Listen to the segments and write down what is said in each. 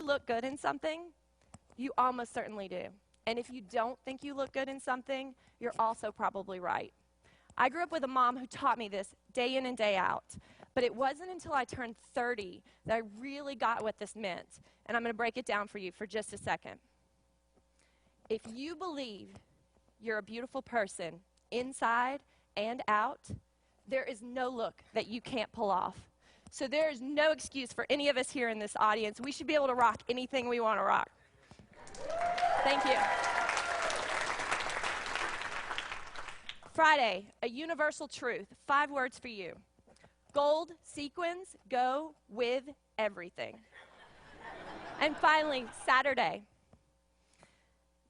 look good in something, you almost certainly do. And if you don't think you look good in something, you're also probably right. I grew up with a mom who taught me this day in and day out. But it wasn't until I turned 30 that I really got what this meant. And I'm going to break it down for you for just a second. If you believe you're a beautiful person inside and out, there is no look that you can't pull off. So there is no excuse for any of us here in this audience. We should be able to rock anything we want to rock. Thank you. Friday, a universal truth. 5 words for you. Gold sequins go with everything. And finally, Saturday.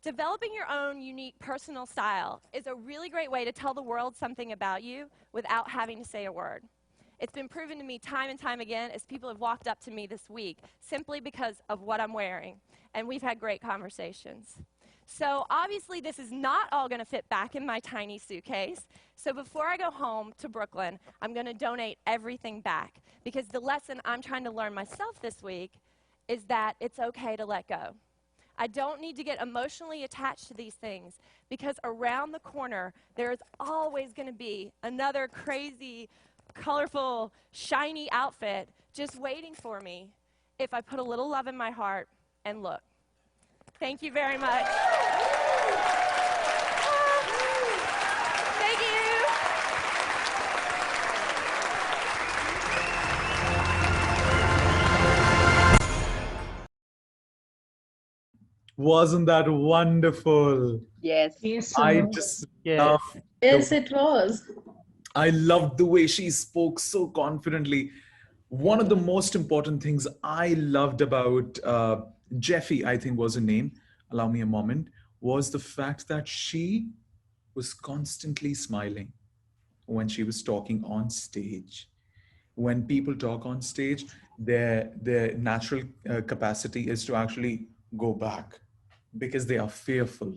Developing your own unique personal style is a really great way to tell the world something about you without having to say a word. It's been proven to me time and time again as people have walked up to me this week simply because of what I'm wearing. And we've had great conversations. So obviously this is not all going to fit back in my tiny suitcase. So before I go home to Brooklyn, I'm going to donate everything back. Because the lesson I'm trying to learn myself this week is that it's okay to let go. I don't need to get emotionally attached to these things because around the corner, there is always going to be another crazy, colorful, shiny outfit just waiting for me if I put a little love in my heart and look. Thank you very much. Thank you. Wasn't that wonderful? Yes. Yes, I sir. just Yes. love Yes, it was. I loved the way she spoke so confidently. One of the most important things I loved about Jeffy, I think was her name, allow me a moment, was the fact that she was constantly smiling when she was talking on stage. When people talk on stage, their natural capacity is to actually go back because they are fearful.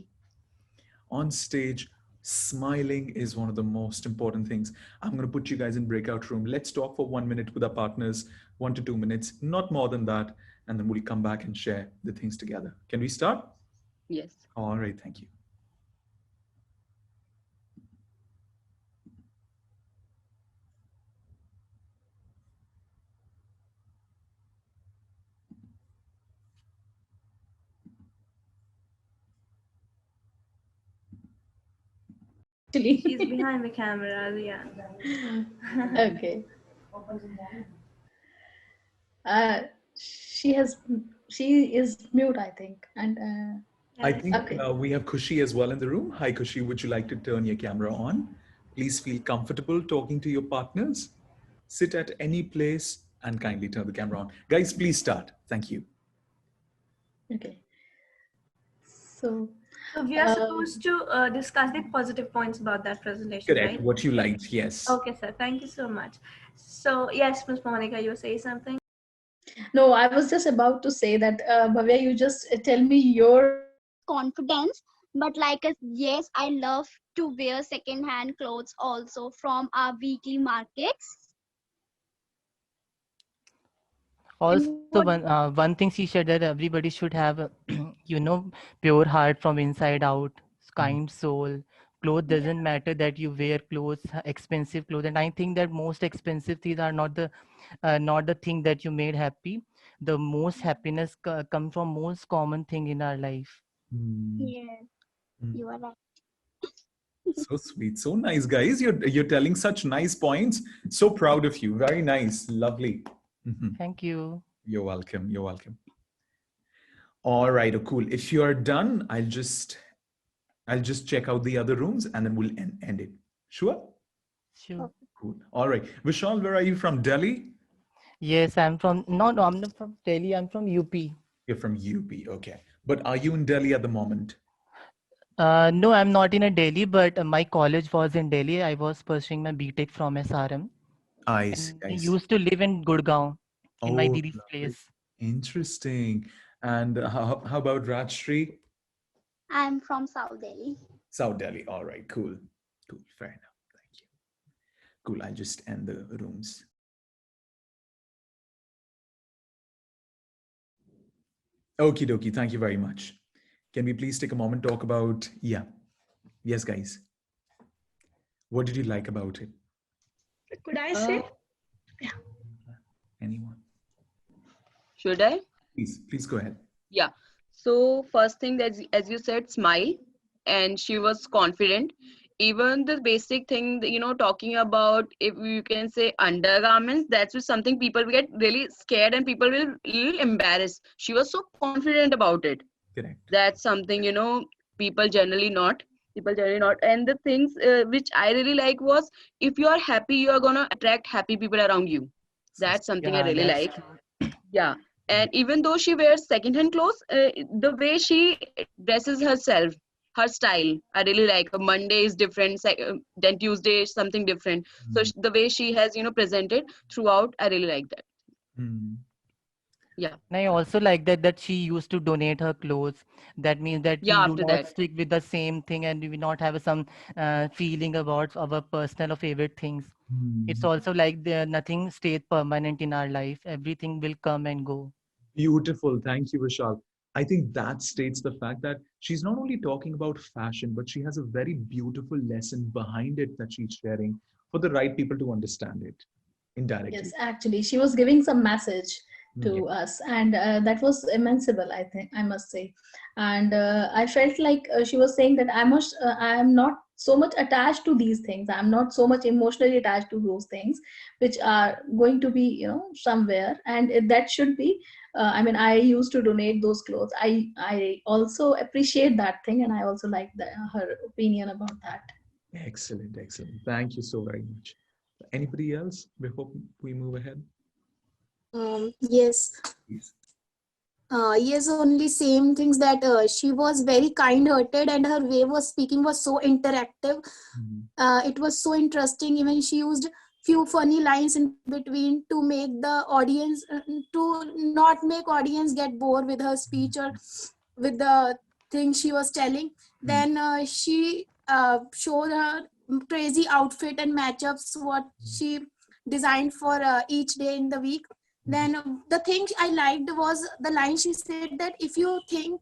On stage, smiling is one of the most important things. I'm going to put you guys in breakout room. Let's talk for 1 minute with our partners, 1 to 2 minutes, not more than that. And then we'll come back and share the things together. Can we start? Yes. All right, thank you. Actually. She's behind the camera, yeah. Okay. Uh, she is mute, I think. And I Yes. think okay. we have Kushi as well in the room. Hi, Kushi. Would you like to turn your camera on? Please feel comfortable talking to your partners. Sit at any place and kindly turn the camera on. Guys, please start. Thank you. Okay. So So we are supposed to discuss the positive points about that presentation, Correct. right? What you liked, yes. Okay, sir. Thank you so much. So yes, Ms. Monica, you were saying something? no, I was just about to say that Bhavya, you just tell me your confidence, but like a yes, I love to wear second hand clothes also from our weekly markets. Also, And what one thing she said that everybody should have, pure heart from inside out, kind soul. Clothes Yeah. doesn't matter that you wear clothes, expensive clothes, and I think that most expensive things are not the thing that you made happy. The most happiness comes from most common thing in our life. Mm, yes, mm. you are right. So sweet, so nice, guys. You're telling such nice points. So proud of you. Very nice, lovely. Mhm. Thank you. You're welcome. You're welcome. All right, oh, cool. If you're done, I'll just check out the other rooms and then we'll end it. Sure. Sure. Cool. All right, Vishal, where are you from? Delhi? Yes, I'm from no, I'm not from Delhi. I'm from UP. You're from UP. Okay, but are you in Delhi at the moment? No, I'm not in a Delhi, but my college was in Delhi. I was pursuing my BTech from SRM, I see. and I I see. used to live in Gurgaon, in my Oh, Didi's lovely. place. Interesting. And how about Rajshri? I'm from South Delhi. South Delhi. All right, cool. Cool. Fair enough. Thank you. Cool. I'll just end the rooms. Okie dokie. Thank you very much. Can we please take a moment to talk about, yeah. Yes, guys. What did you like about it? Could I say? Anyone? Should I? Please go ahead. Yeah. So first thing that, as you said, smile, and she was confident. Even the basic thing, that, talking about, if you can say, undergarments, that's just something people will get really scared and people will little embarrassed. She was so confident about it. Correct. That's something, people generally not. People generally not. And the things which I really like was, if you are happy, you are gonna attract happy people around you. That's something I Yeah, really that's like. true. Yeah. And even though she wears second-hand clothes, the way she dresses herself, her style, I really like. Monday is different, then Tuesday is something different. So the way she has, presented throughout, I really like that. Mm. Yeah. And I also like that she used to donate her clothes. That means that Yeah. we do After not that. stick with the same thing and we not have some feeling about our personal or favorite things. It's Mm. also like nothing stays permanent in our life. Everything will come and go. Beautiful. Thank you, Vishal. I think that states the fact that she's not only talking about fashion, but she has a very beautiful lesson behind it that she's sharing for the right people to understand it indirectly. Yes, actually, she was giving some message Yeah. to us, and that was immensible, I think, I must say. And I felt like she was saying that I am not so much attached to these things. I'm not so much emotionally attached to those things, which are going to be, somewhere, and that should be. I mean, I used to donate those clothes. I also appreciate that thing, and I also like her opinion about that. Excellent. Excellent. Thank you so very much. Anybody else before we move ahead? Yes. Please. Yes, only same things that she was very kind-hearted and her way of speaking was so interactive. Mhm. It was so interesting. Even she used few funny lines in between to make the audience, to not make audience get bored with her speech or with the thing she was telling. Then she showed her crazy outfit and matchups what she designed for each day in the week. Then the thing I liked was the line she said that if you think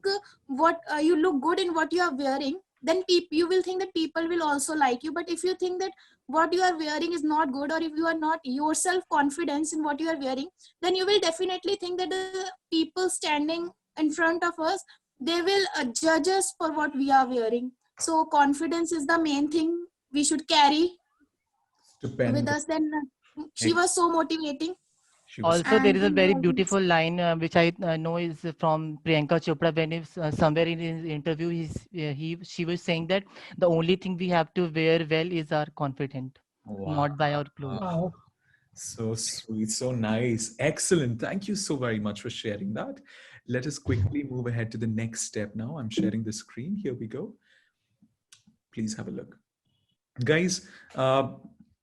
what you look good in what you are wearing, then you will think that people will also like you. But if you think that what you are wearing is not good, or if you are not yourself confidence in what you are wearing, then you will definitely think that the people standing in front of us, they will judge us for what we are wearing. So confidence is the main thing we should carry with Stupendous. us. Then she was so motivating. She was. Also, there And is a very beautiful line which I know is from Priyanka Chopra when it's, somewhere in his interview she was saying that the only thing we have to wear well is our confident, Wow. not by our clothes. Wow. So sweet, so nice. Excellent. Thank you so very much for sharing that. Let us quickly move ahead to the next step now. I'm sharing the screen. Here we go. Please have a look. Guys,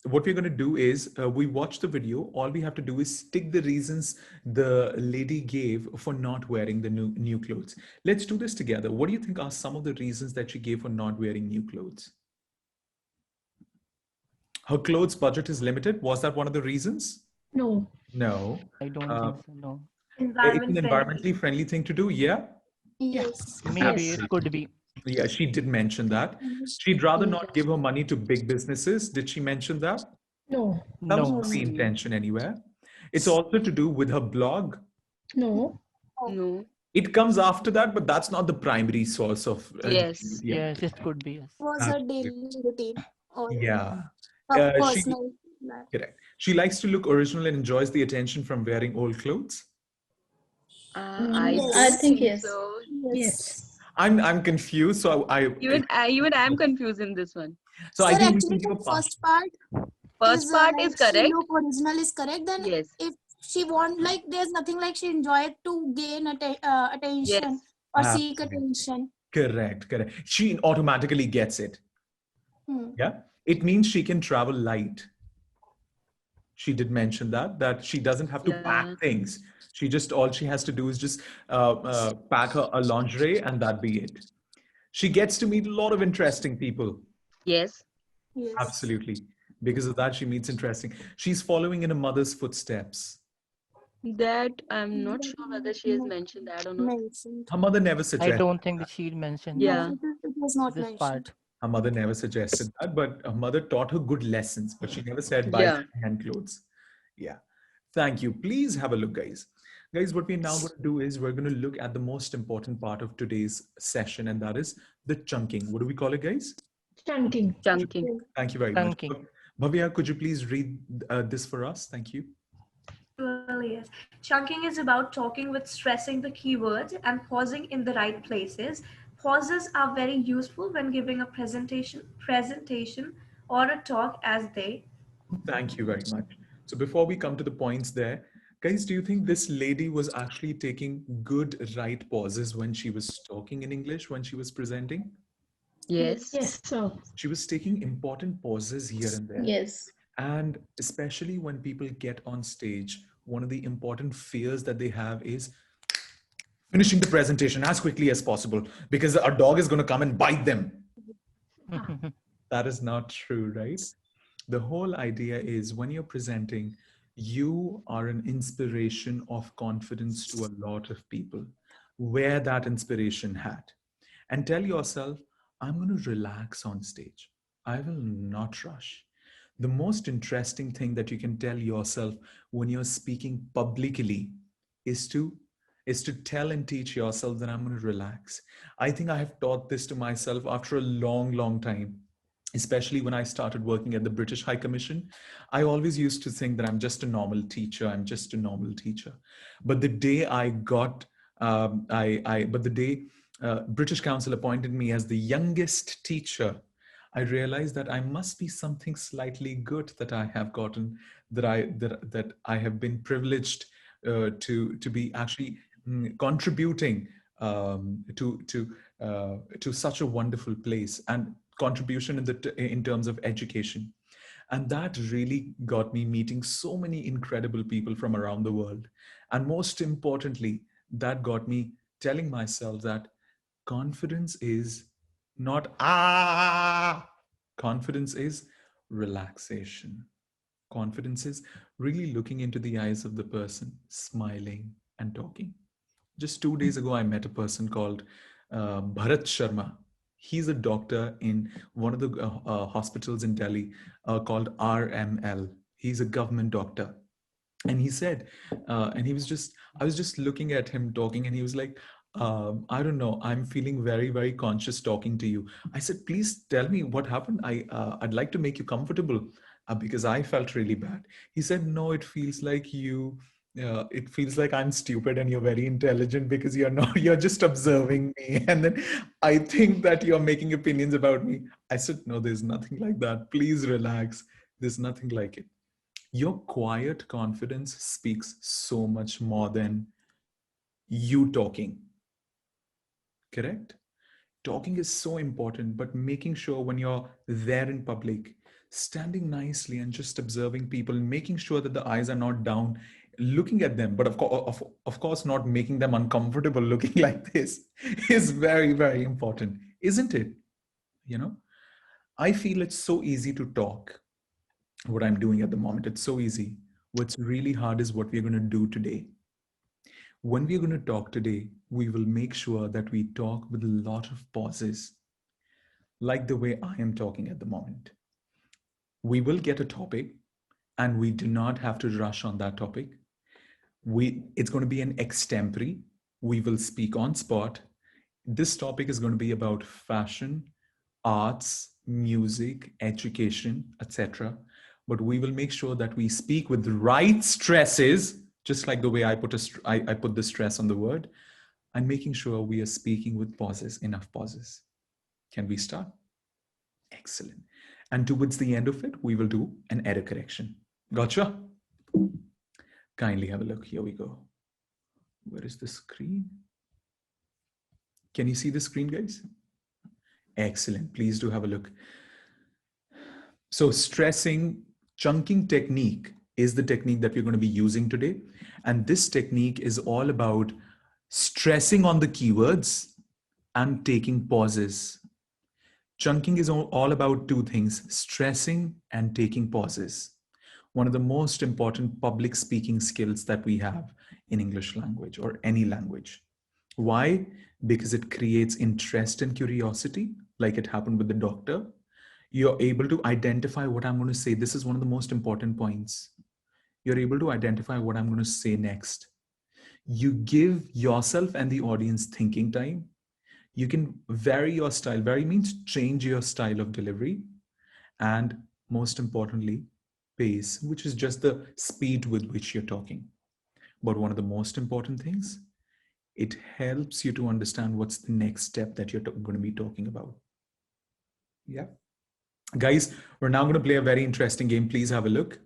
what we're going to do is we watch the video. All we have to do is stick the reasons the lady gave for not wearing the new clothes. Let's do this together. What do you think are some of the reasons that she gave for not wearing new clothes? Her clothes budget is limited. Was that one of the reasons? No. No. I don't Uh, think so. No. it's an Environment friendly. environmentally friendly thing to do. Yeah. Yes. Maybe Yes. it could be. Yeah, she did mention that. She'd rather not give her money to big businesses. Did she mention that? No. That was No. not the intention anywhere. It's also to do with her blog. No. No. It comes after that, but that's not the primary source of. Yes. Yeah. Yes, it could be. Yes. Was her Absolutely. daily routine or Yeah. her She personal life. correct. She likes to look original and enjoys the attention from wearing old clothes. I I don't Yes. think think yes. so. Yes. Yes. I'm confused, so Even I'm confused in this one. so I Sir, think we actually can give the a pass. first part First is part like is she correct. look original is correct. Then Yes. if she want, like there's nothing like she enjoyed to gain attention Yes. or seek Absolutely. attention. Correct, correct. She automatically gets it. Hmm. Yeah. It means she can travel light. She did mention that she doesn't have to pack Yeah. things. She just all she has to do is just pack a lingerie and that be it. She gets to meet a lot of interesting people. Yes. Yes. Absolutely. Because of that, she meets interesting. She's following in her mother's footsteps. That I'm not sure whether she has mentioned that or not. Mentioned. Her mother never I suggested. don't think that she'd mention No, Yeah. it was not this mentioned. part. Her mother never suggested that, but her mother taught her good lessons, but she never said buy Yeah. second-hand clothes. Yeah. Thank you. Please have a look, guys. Guys, what we're now going to do is we're going to look at the most important part of today's session, and that is the chunking. What do we call it, guys? Chunking. Chunking. Thank you very much. Chunking. Bhavya, could you please read this for us? Thank you. Well, yes. Chunking is about talking with stressing the keywords and pausing in the right places. Pauses are very useful when giving a presentation or a talk as they. Thank you very much. So before we come to the points there, guys, do you think this lady was actually taking good right pauses when she was talking in English, when she was presenting? Yes. Yes, so She was taking important pauses here and there. Yes. And especially when people get on stage, one of the important fears that they have is finishing the presentation as quickly as possible because a dog is going to come and bite them. That is not true, right? The whole idea is when you're presenting, you are an inspiration of confidence to a lot of people. Wear that inspiration hat and tell yourself, I'm going to relax on stage. I will not rush. The most interesting thing that you can tell yourself when you're speaking publicly is to tell and teach yourself that I'm going to relax. I think I have taught this to myself after a long time, especially when I started working at the British High Commission. I always used to think that I'm just a normal teacher. I'm just a normal teacher. But the day I got, but the day British Council appointed me as the youngest teacher, I realized that I must be something slightly good that I have gotten, that I have been privileged to be actually contributing to such a wonderful place, and contribution in terms of education. And that really got me meeting so many incredible people from around the world. And most importantly, that got me telling myself that confidence is not confidence is relaxation. Confidence is really looking into the eyes of the person, smiling and talking. Just 2 days ago, I met a person called Bharat Sharma. He's a doctor in one of the hospitals in Delhi called RML. He's a government doctor. And he said, and I was just looking at him talking, and he was like, I don't know, I'm feeling very conscious talking to you. I said, please tell me what happened. I'd like to make you comfortable because I felt really bad. He said, no, it feels like I'm stupid and you're very intelligent because you're not, you're just observing me. And then I think that you're making opinions about me. I said, no, there's nothing like that. Please relax. There's nothing like it. Your quiet confidence speaks so much more than you talking. Correct? Talking is so important, but making sure when you're there in public, standing nicely and just observing people, making sure that the eyes are not down, looking at them, but of course, not making them uncomfortable looking like this is very important, isn't it? You know, I feel it's so easy to talk. What I'm doing at the moment, it's so easy. What's really hard is what we're going to do today. When we're going to talk today, we will make sure that we talk with a lot of pauses, like the way I am talking at the moment. We will get a topic and we do not have to rush on that topic. It's going to be an extempore. We will speak on spot. This topic is going to be about fashion, arts, music, education, etc. But we will make sure that we speak with the right stresses, just like the way I put the stress on the word, and making sure we are speaking with pauses, enough pauses. Can we start? Excellent. And towards the end of it, we will do an error correction. Gotcha? Kindly have a look. Here we go. Where is the screen? Can you see the screen, guys? Excellent. Please do have a look. So chunking technique is the technique that we're going to be using today. And this technique is all about stressing on the keywords and taking pauses. Chunking is all about two things, stressing and taking pauses. one of the most important public speaking skills that we have in English language or any language. Why? Because it creates interest and curiosity, like it happened with the doctor. You're able to identify what I'm going to say. This is one of the most important points. You're able to identify what I'm going to say next. You give yourself and the audience thinking time. You can vary your style. Vary means change your style of delivery. And most importantly, pace, which is just the speed with which you're talking. But one of the most important things, it helps you to understand what's the next step that you're going to be talking about. Yeah. Guys, we're now going to play a very interesting game. Please have a look.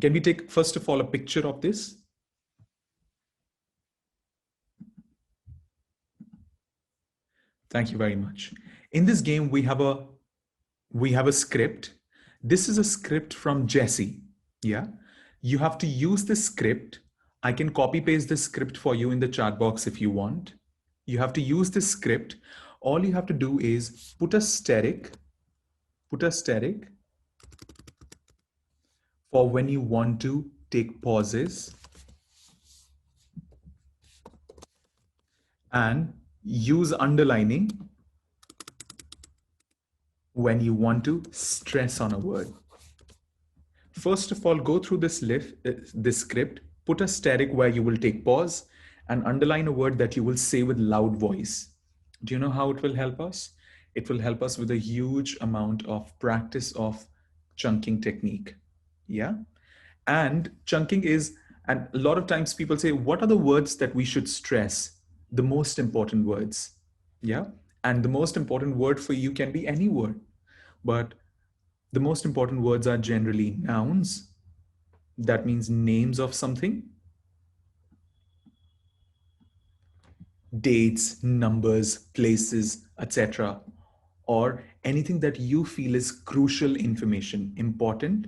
Can we take, first of all, a picture of this? Thank you very much. In this game, we have a script. This is a script from Jesse. Yeah. You have to use this script. I can copy paste this script for you in the chat box if you want. You have to use this script. All you have to do is put a static for when you want to take pauses and use underlining when you want to stress on a word. First of all, go through this script, put a static where you will take pause and underline a word that you will say with loud voice. Do you know how it will help us? It will help us with a huge amount of practice of chunking technique. Yeah. And chunking is, and a lot of times people say, what are the words that we should stress? The most important words. Yeah. And the most important word for you can be any word, but the most important words are generally nouns. That means names of something. Dates, numbers, places, etc. Or anything that you feel is crucial information, important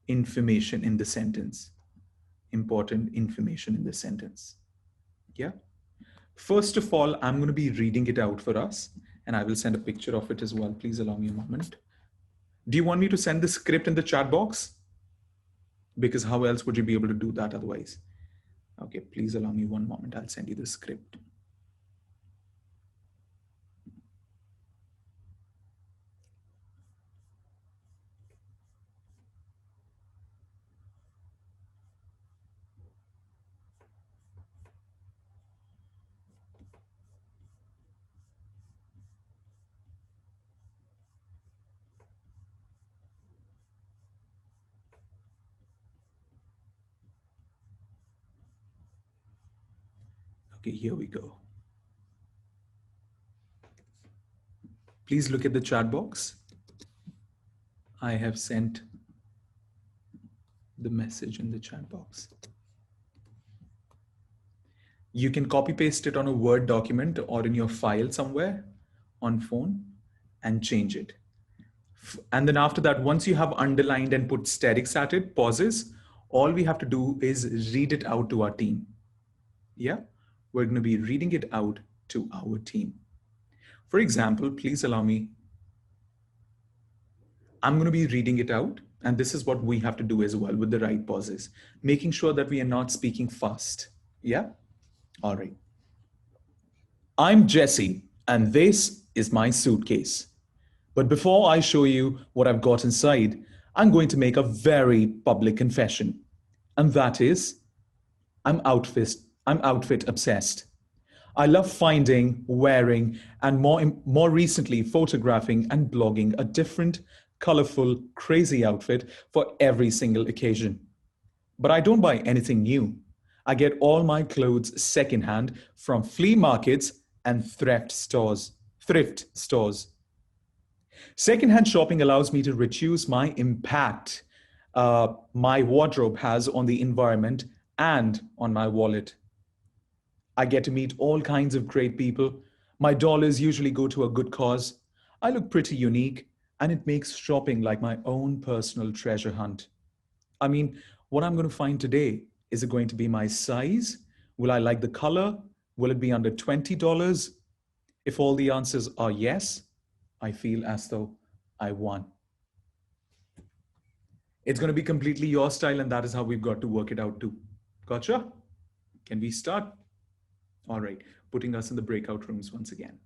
information in the sentence. Important information in the sentence. Yeah. First of all, I'm going to be reading it out for us, and I will send a picture of it as well. Please allow me a moment. Do you want me to send the script in the chat box? Because how else would you be able to do that otherwise? Okay, please allow me one moment. I'll send you the script. Okay, here we go. Please look at the chat box. I have sent the message in the chat box. You can copy paste it on a Word document or in your file somewhere on phone and change it. And then after that, once you have underlined and put statics at it, pauses, all we have to do is read it out to our team. Yeah, we're going to be reading it out to our team. For example, please allow me. I'm going to be reading it out, and this is what we have to do as well with the right pauses, making sure that we are not speaking fast. Yeah? All right. I'm Jesse, and this is my suitcase. But before I show you what I've got inside, I'm going to make a very public confession. And that is, I'm outfit obsessed. I love finding, wearing, and more recently, photographing and blogging a different, colorful, crazy outfit for every single occasion. But I don't buy anything new. I get all my clothes secondhand from flea markets and thrift stores. Secondhand shopping allows me to reduce my impact my wardrobe has on the environment and on my wallet. I get to meet all kinds of great people. My dollars usually go to a good cause. I look pretty unique, and it makes shopping like my own personal treasure hunt. I mean, what I'm going to find today, is it going to be my size? Will I like the color? Will it be under $20? If all the answers are yes, I feel as though I won. It's going to be completely your style, and that is how we've got to work it out too. Gotcha? Can we start? All right, putting us in the breakout rooms once again.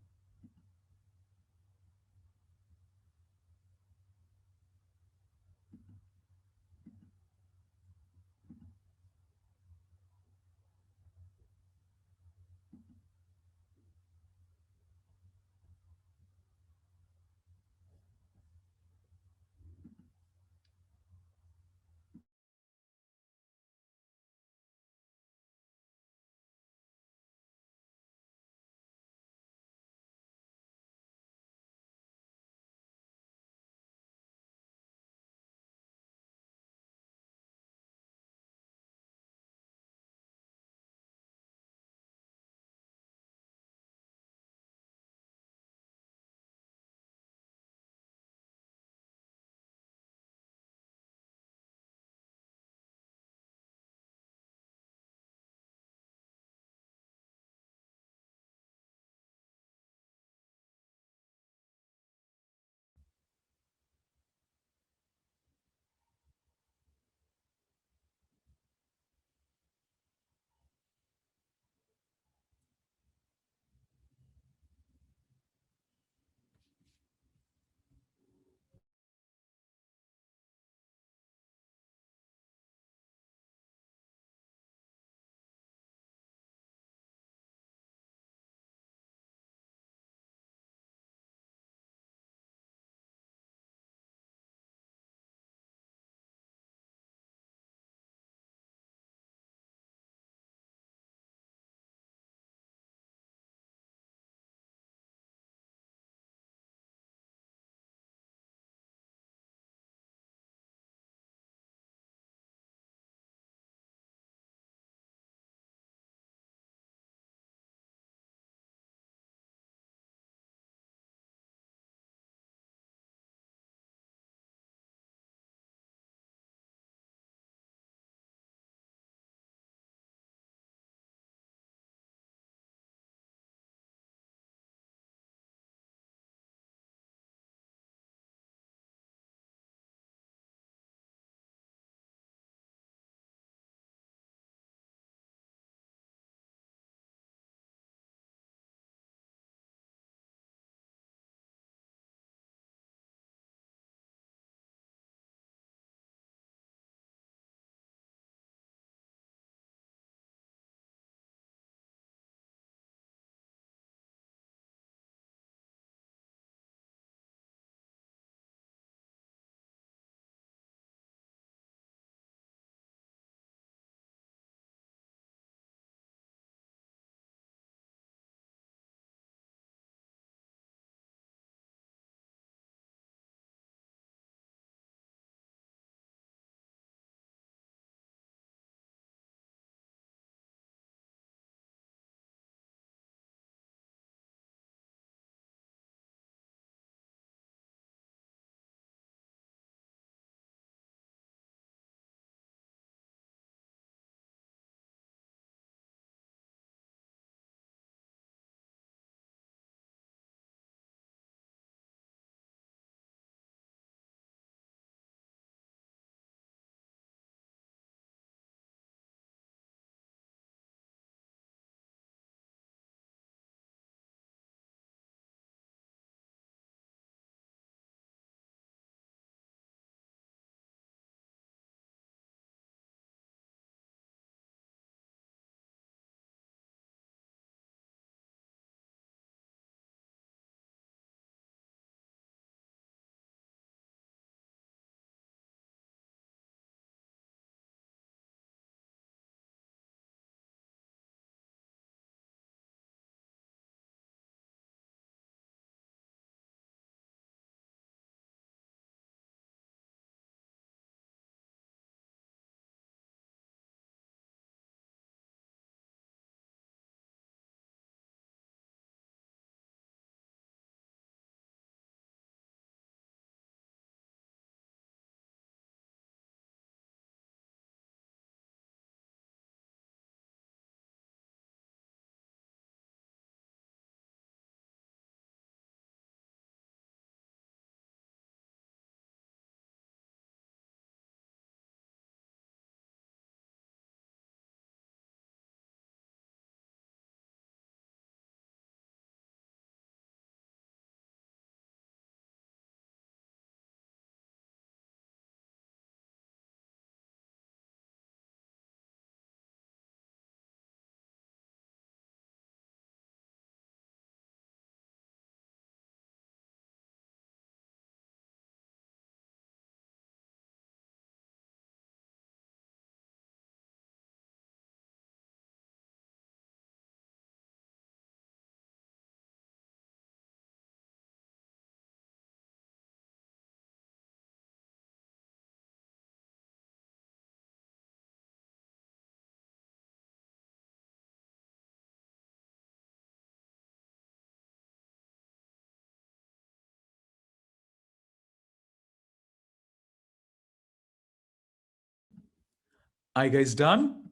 Are you guys done?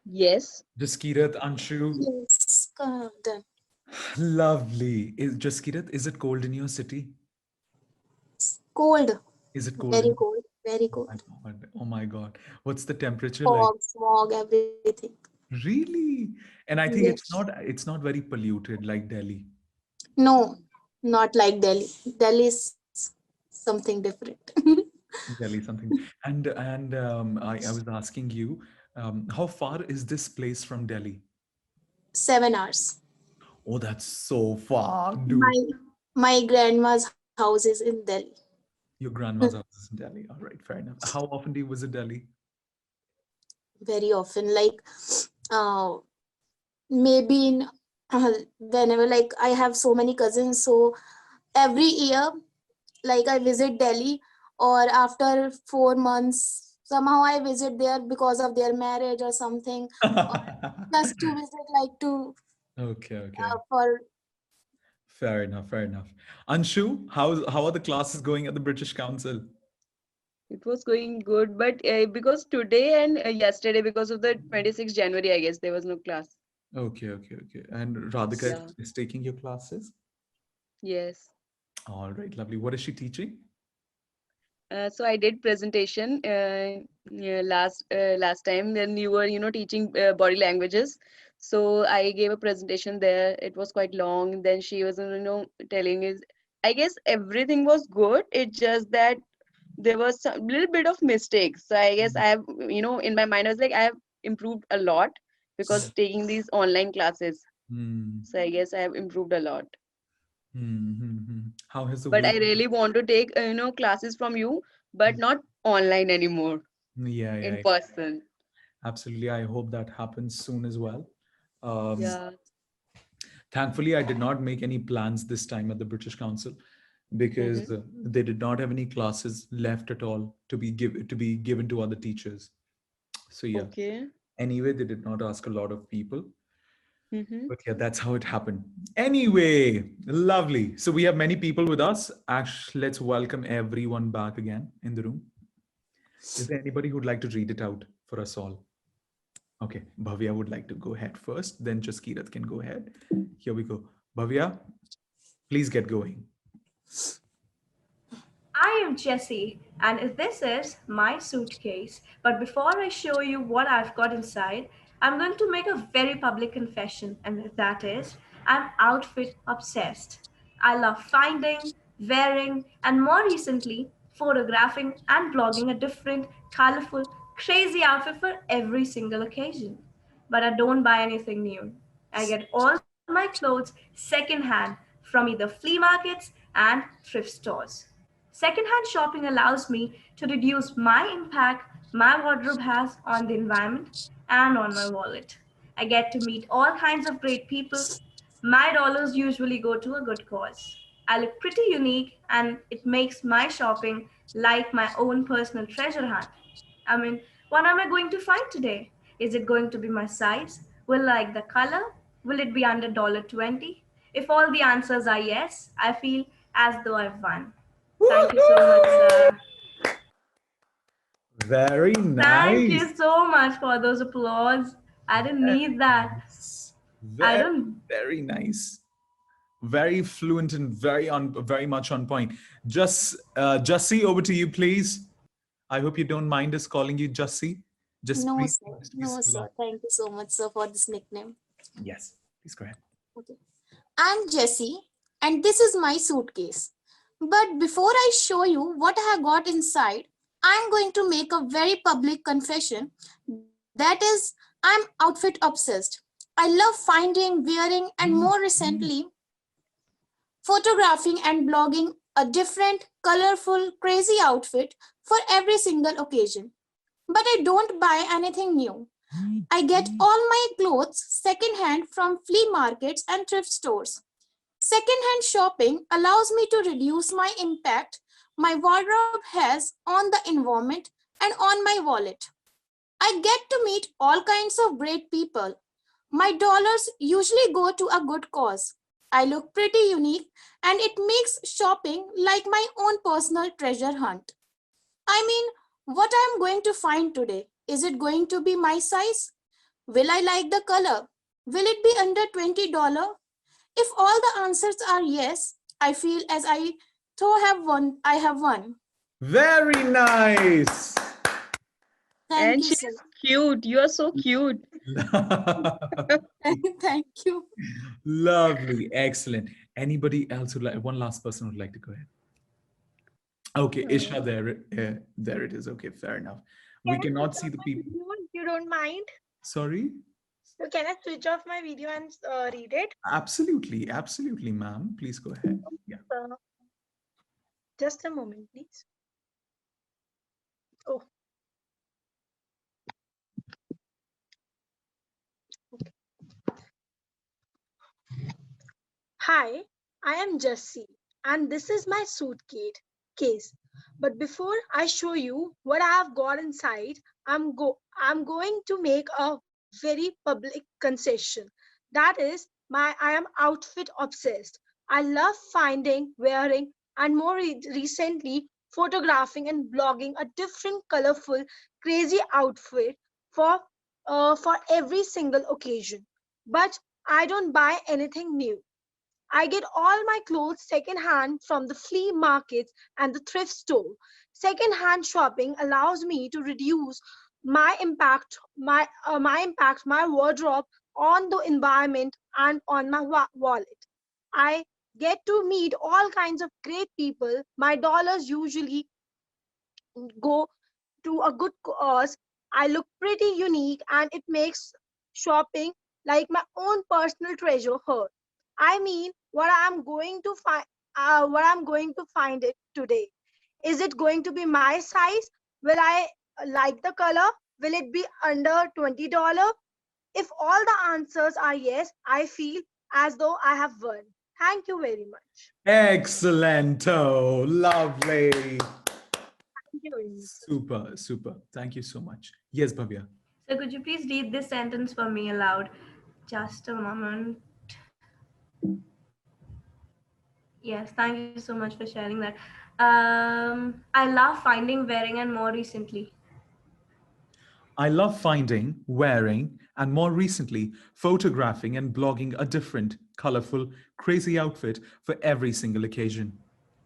Yes. Jaskirat, Anshu. Yes, done. Lovely. Jaskirat, is it cold in your city? Cold, Is it cold very in? cold, very Oh my cold. God. Oh my God. What's the temperature like? Fog, smog, everything. Really? And I think Yes. it's not very polluted like Delhi. No, not like Delhi. Delhi is something different. Delhi something. I was asking you, how far is this place from Delhi? 7 hours. Oh, that's so far, dude. My my grandma's house is in Delhi. Your grandma's house is in Delhi. All right, fair enough. How often do you visit Delhi? Very often, like uh, maybe in whenever, like I have so many cousins, so every year, like I visit Delhi, or after 4 months, somehow I visit there because of their marriage or something, or just to visit, like to Okay, okay. for Fair enough, fair enough. Anshu, how are the classes going at the British Council? It was going good, but because today and yesterday, because of the 26th January, I guess there was no class. Okay, okay, okay. And Radhika Yeah. is taking your classes? Yes. All right, lovely. What is she teaching? So I did presentation yeah, last time when you were teaching body languages. So I gave a presentation there. It was quite long. Then she was telling is, I guess everything was good. It's just that there was a little bit of mistakes. So I guess I have in my mind I was like I have improved a lot because taking these online classes. Hmm. So I guess I have improved a lot. How has the But week? I really want to take classes from you, but not online anymore, Yeah, in yeah, person. absolutely. I hope that happens soon as well. Um, Yeah. Thankfully, I did not make any plans this time at the British Council because Mm-hmm. they did not have any classes left at all to be given to other teachers. So yeah. Okay. Anyway, they did not ask a lot of people. Mm-hmm. But yeah, that's how it happened. Anyway, lovely. So we have many people with us. Ash, let's welcome everyone back again in the room. Is there anybody who'd like to read it out for us all? Okay, Bhavya would like to go ahead first, then Jaskirat can go ahead. Here we go. Bhavya, please get going. I am Jessie, and this is my suitcase. But before I show you what I've got inside, I'm going to make a very public confession, and that is, I'm outfit obsessed. I love finding, wearing, and more recently, photographing and blogging a different, colorful, crazy outfit for every single occasion. But I don't buy anything new. I get all my clothes secondhand from either flea markets and thrift stores. Secondhand shopping allows me to reduce my impact my wardrobe has on the environment and on my wallet. I get to meet all kinds of great people. My dollars usually go to a good cause. I look pretty unique, and it makes my shopping like my own personal treasure hunt. I mean, what am I going to find today? Is it going to be my size? Will I like the color? Will it be under $20? If all the answers are yes, I feel as though I've won. Thank you so much, sir. Very Thank nice. you so much for those applause. I didn't need that. Nice. I Very, don't. very nice. Very fluent and very much on point. Jussie, over to you, please. I hope you don't mind us calling you Jussie. Just No, please, sir. just be No, so long. sir. Thank you so much, sir, for this nickname. Yes, please go ahead. Okay. I'm Jessie, and this is my suitcase. But before I show you what I have got inside, I'm going to make a very public confession. That is, I'm outfit obsessed. I love finding, wearing, and more recently, photographing and blogging a different, colorful, crazy outfit for every single occasion. But I don't buy anything new. I get all my clothes secondhand from flea markets and thrift stores. Secondhand shopping allows me to reduce my impact my wardrobe has on the environment and on my wallet. I get to meet all kinds of great people. My dollars usually go to a good cause. I look pretty unique, and it makes shopping like my own personal treasure hunt. I mean, What I am going to find today? Is it going to be my size? Will I like the color? Will it be under $20? If all the answers are yes, I feel as I have won. Very nice. Thank And you, she's sir. cute. You are so cute. Thank you. Lovely. Excellent. Anybody else would like, one last person would like to go ahead? Okay, Isha, there it is. Okay, fair enough. We Can I cannot switch see off the my people. video if you don't mind? Sorry? So can I switch off my video and read it? Absolutely, absolutely, ma'am. Please go ahead. Yeah. Uh, just a moment, please. Oh, okay. Hi, I am Jessie, and this is my suitcase. Case. But before I show you what I have got inside, I'm going to make a very public concession. That is, I am outfit obsessed. I love finding, wearing, and more recently photographing and blogging a different, colorful, crazy outfit for for every single occasion. But I don't buy anything new. I get all my clothes secondhand from the flea markets and the thrift store. Secondhand shopping allows me to reduce my wardrobe on the environment and on my wallet. I get to meet all kinds of great people. My dollars usually go to a good cause. I look pretty unique and it makes shopping like my own personal treasure hunt. I mean, what I'm going to find it today. Is it going to be my size? Will I like the color? Will it be under $20? If all the answers are yes, I feel as though I have won. Thank you very much. Excellento. Lovely. Thank you very much. Super, super. Thank you so much. Yes, Bhavya. So could you please read this sentence for me aloud? Just a moment. Yes, thank you so much for sharing that. I love finding, wearing, and more recently. I love finding, wearing, and more recently, photographing and blogging a different, colorful, crazy outfit for every single occasion.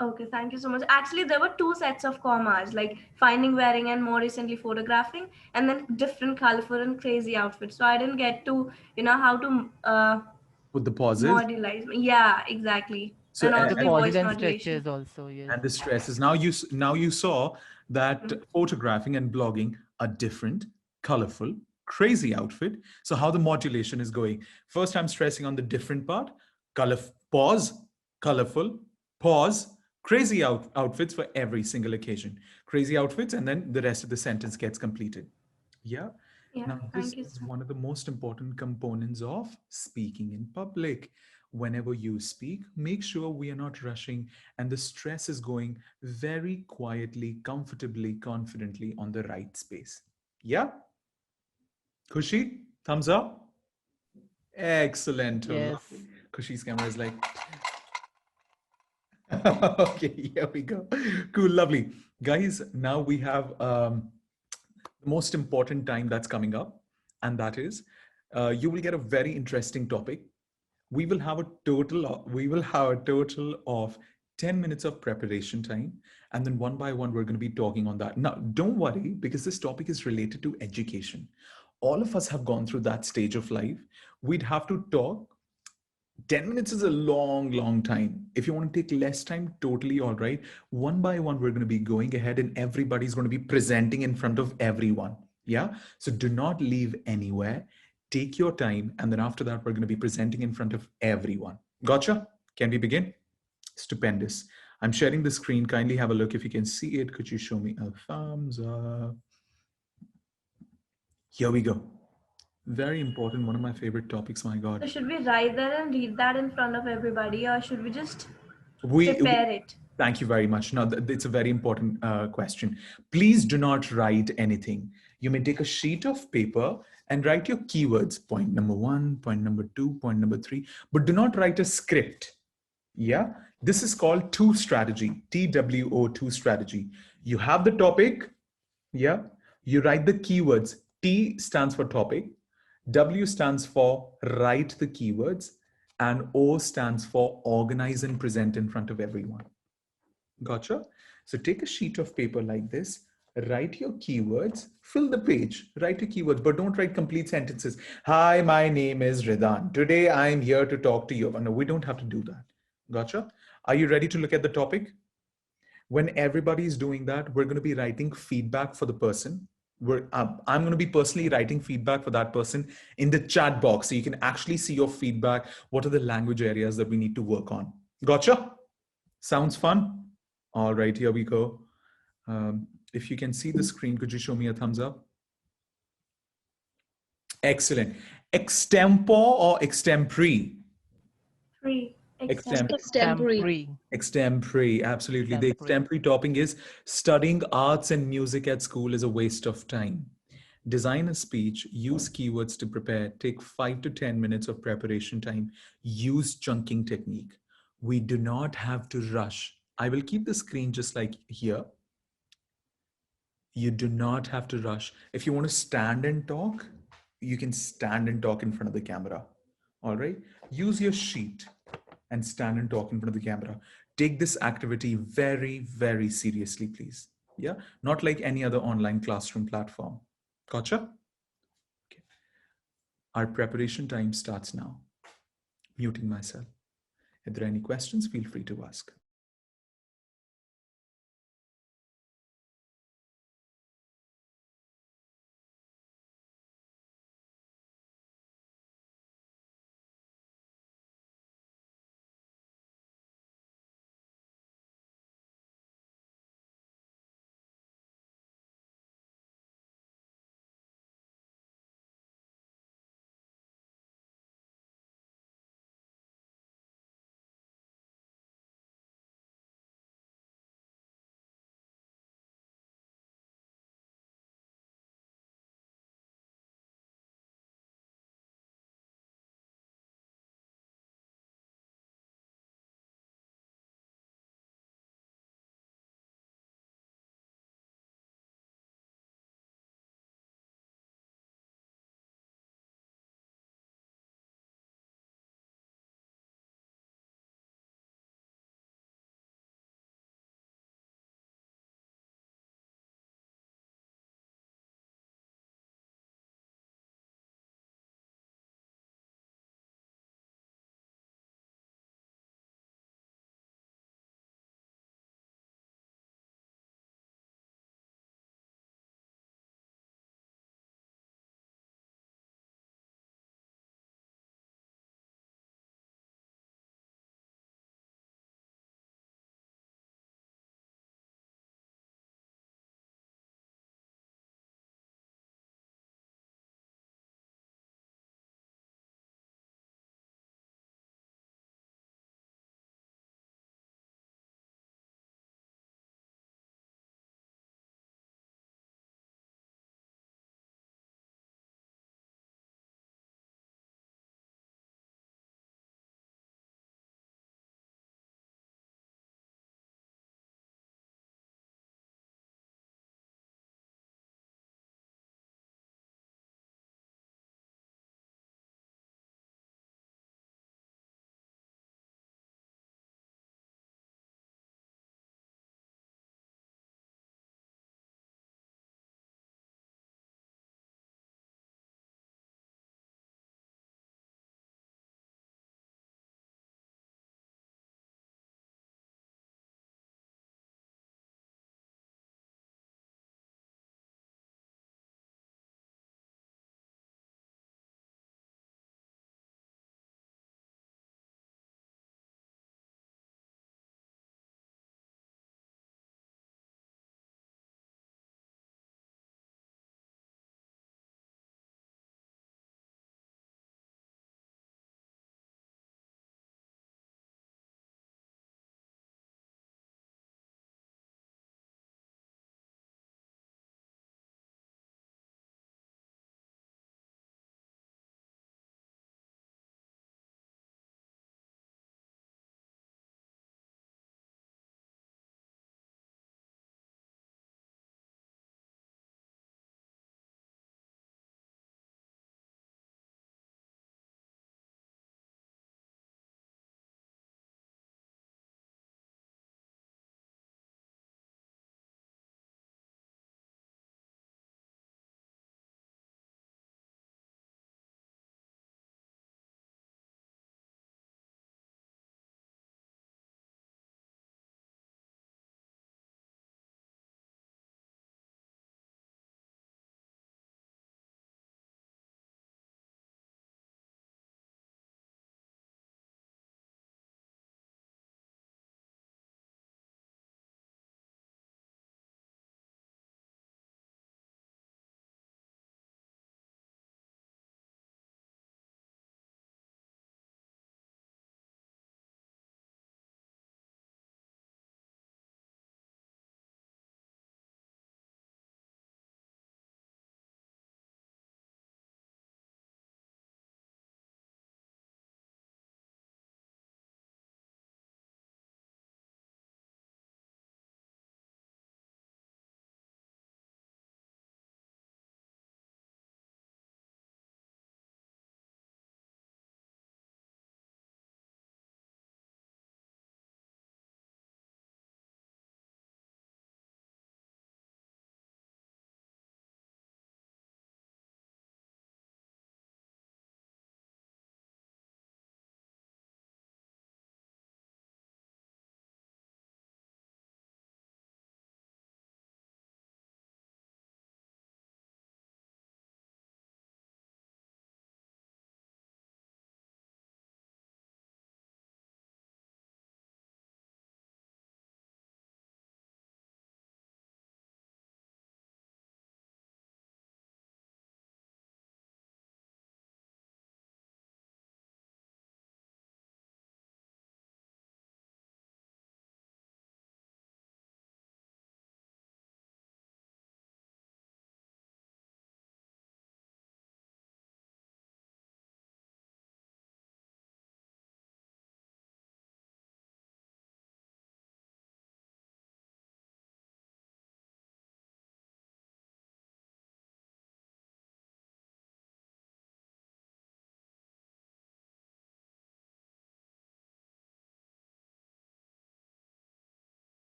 Okay, thank you so much. Actually, there were two sets of commas, like finding, wearing, and more recently photographing, and then different colorful and crazy outfits. So I didn't get to, how to With the pauses. modularize. Yeah, exactly. So, And also The the and pauses voice and modulation. stretches also, yes. and the stresses. Now you saw that Mhm. photographing and blogging a different, colorful, crazy outfit. So how the modulation is going. First, I'm stressing on the different part. Color pause, colorful, pause, crazy outfits for every single occasion. Crazy outfits, and then the rest of the sentence gets completed. Yeah. Yeah, Now, this thank you. is one of the most important components of speaking in public. Whenever you speak, make sure we are not rushing and the stress is going very quietly, comfortably, confidently on the right space. Yeah? Kushi, thumbs up? Excellent. Oh, Yes. lovely. Kushi's camera is like, okay, here we go. Cool, lovely. Guys, now we have the most important time that's coming up, and that is you will get a very interesting topic. We will have a total of 10 minutes of preparation time, and then one by one we're going to be talking on that. Now don't worry, because this topic is related to education. All of us have gone through that stage of life. We'd have to talk. 10 minutes is a long, long time. If you want to take less time, totally all right. One by one, we're going to be going ahead and everybody's going to be presenting in front of everyone. Yeah. So do not leave anywhere. Take your time. And then after that, we're going to be presenting in front of everyone. Gotcha? Can we begin? Stupendous. I'm sharing the screen. Kindly have a look. If you can see it, could you show me a thumbs up? Here we go. Very important. One of my favorite topics. My God. So should we write that and read that in front of everybody, or should we just We prepare it? Thank you very much. Now, it's a very important question. Please do not write anything. You may take a sheet of paper and write your keywords, point number 1, point number 2, point number 3, but do not write a script. Yeah, this is called two strategy, TWO2 strategy. You have the topic, Yeah. You write the keywords. T stands for topic. W stands for write the keywords. And O stands for organize and present in front of everyone. Gotcha? So take a sheet of paper like this, write your keywords, fill the page, write your keywords, but don't write complete sentences. Hi, my name is Ridan. Today I'm here to talk to you. No, we don't have to do that. Gotcha? Are you ready to look at the topic? When everybody's doing that, we're going to be writing feedback for the person. I'm going to be personally writing feedback for that person in the chat box so you can actually see your feedback. What are the language areas that we need to work on? Gotcha? Sounds fun? All right, here we go. If you can see the screen, could you show me a thumbs up? Excellent. Extempore or extempore? Three. Extempore. Extempore. Extempore, absolutely. The Extempore. extempore topic is studying arts and music at school is a waste of time. Design a speech, use keywords to prepare, take 5 to 10 minutes of preparation time, use chunking technique. We do not have to rush. I will keep the screen just like here. You do not have to rush. If you want to stand and talk, you can stand and talk in front of the camera. All right. Use your sheet and stand and talk in front of the camera. Take this activity very, very seriously, please. Yeah. Not like any other online classroom platform. Gotcha? Okay. Our preparation time starts now. Muting myself. If there are any questions, feel free to ask.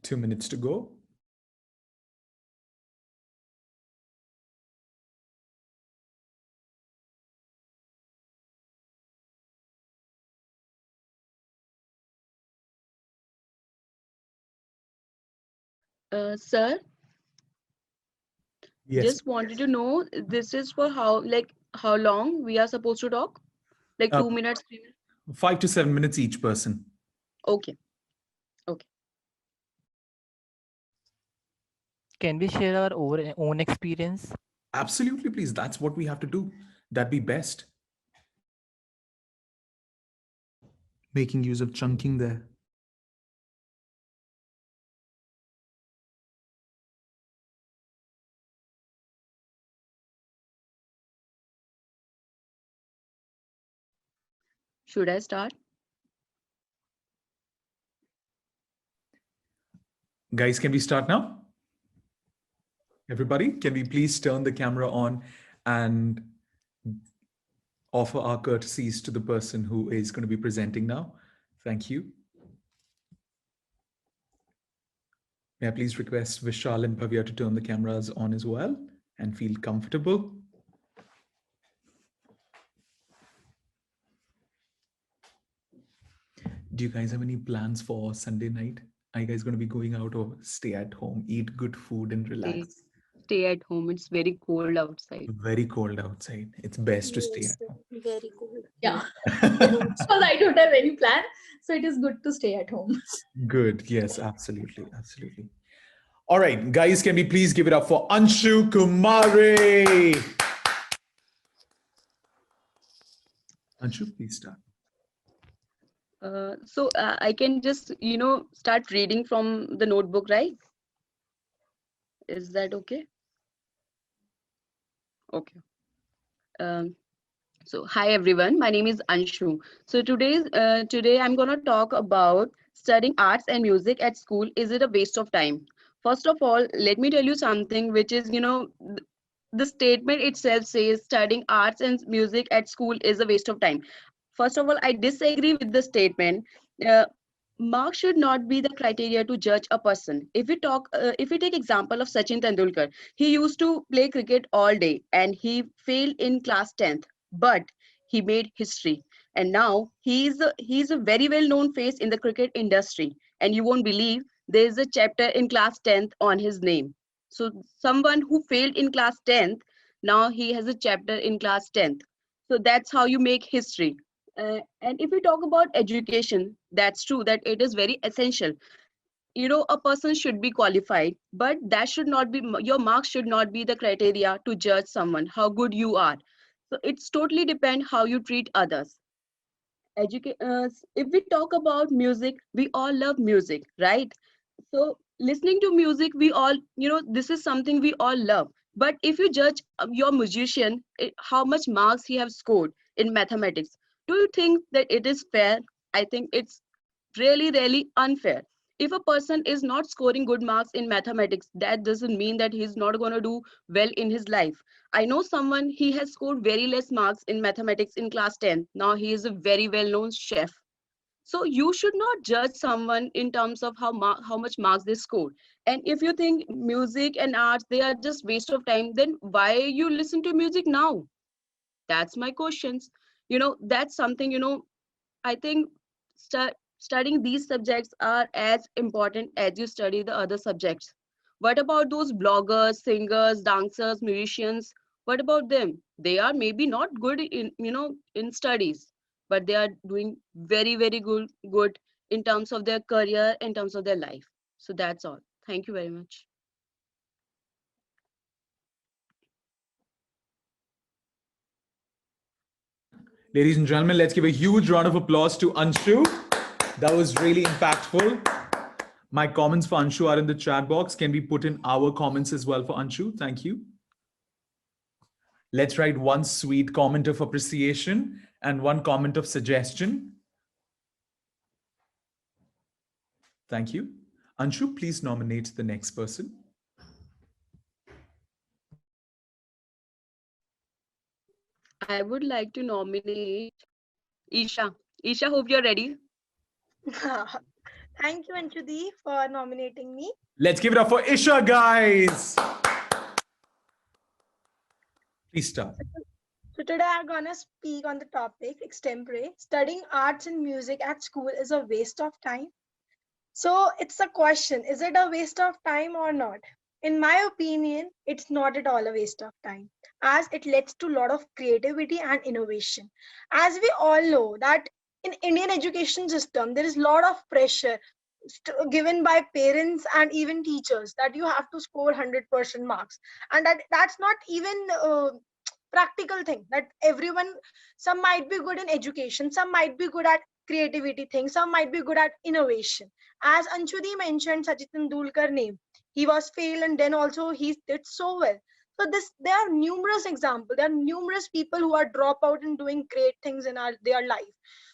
2 minutes to go. Sir, Yes. just wanted to know this is for how long we are supposed to talk? Like Uh, 2 minutes, 3 minutes? 5 to 7 minutes each person. Okay. Okay. Can we share our own experience? Absolutely, please. That's what we have to do. That'd be best. Making use of chunking there. Should I start? Guys, can we start now? Everybody, can we please turn the camera on and offer our courtesies to the person who is going to be presenting now? Thank you. May I please request Vishal and Bhavya to turn the cameras on as well and feel comfortable? Do you guys have any plans for Sunday night? Are you guys going to be going out or stay at home, eat good food and Stay, relax? stay at home. It's very cold outside. Very cold outside. It's best to stay Yes, at home. very cold. Yeah, Yeah. because I don't have any plan, so it is good to stay at home. Good. Yes, absolutely. Absolutely. All right, guys, can we please give it up for Anshu Kumari? Anshu, please start. I can just, start reading from the notebook, right? Is that okay? Okay. Um, hi everyone. My name is Anshu. Today I'm gonna talk about studying arts and music at school. Is it a waste of time? First of all, let me tell you something, which is, the statement itself says studying arts and music at school is a waste of time. First of all, I disagree with the statement. Uh, Marks should not be the criteria to judge a person. If we take example of Sachin Tendulkar, he used to play cricket all day and he failed in class 10th, but he made history. And now he's a very well known face in the cricket industry. And you won't believe there is a chapter in class 10th on his name. So someone who failed in class 10th, now he has a chapter in class 10th. So that's how you make history. And if we talk about education, that's true that it is very essential. A person should be qualified, but that should not be your marks should not be the criteria to judge someone how good you are. So it's totally depend how you treat others. If we talk about music, we all love music, right? So listening to music, we all, this is something we all love. But if you judge your musician, how much marks he have scored in mathematics, do you think that it is fair? I think it's really, really unfair. If a person is not scoring good marks in mathematics, that doesn't mean that he's not going to do well in his life. I know someone, he has scored very less marks in mathematics in class 10. Now he is a very well known chef. So you should not judge someone in terms of how much marks they scored. And if you think music and arts, they are just waste of time, then why you listen to music now? That's my questions. That's something, I think studying these subjects are as important as you study the other subjects. What about those bloggers, singers, dancers, musicians? What about them? They are maybe not good in studies, but they are doing very, very good in terms of their career, in terms of their life. So that's all. Thank you very much. Ladies and gentlemen, let's give a huge round of applause to Anshu. That was really impactful. My comments for Anshu are in the chat box. Can we put in our comments as well for Anshu? Thank you. Let's write one sweet comment of appreciation and one comment of suggestion. Thank you. Anshu, please nominate the next person. I would like to nominate Isha. Isha, hope you're ready. Thank you, Anshudi, for nominating me. Let's give it up for Isha, guys. Please start. So today I'm gonna speak on the topic extempore. Studying arts and music at school is a waste of time. So it's a question, is it a waste of time or not? In my opinion, it's not at all a waste of time, as it leads to a lot of creativity and innovation. As we all know that in Indian education system, there is a lot of pressure given by parents and even teachers that you have to score 100% marks, and that's not even practical thing. That everyone, some might be good in education, some might be good at creativity things, some might be good at innovation. As Anshudi mentioned Sachin Tendulkar name, he was failed and then also he did so well. So this, there are numerous examples, there are numerous people who are drop out and doing great things in their life.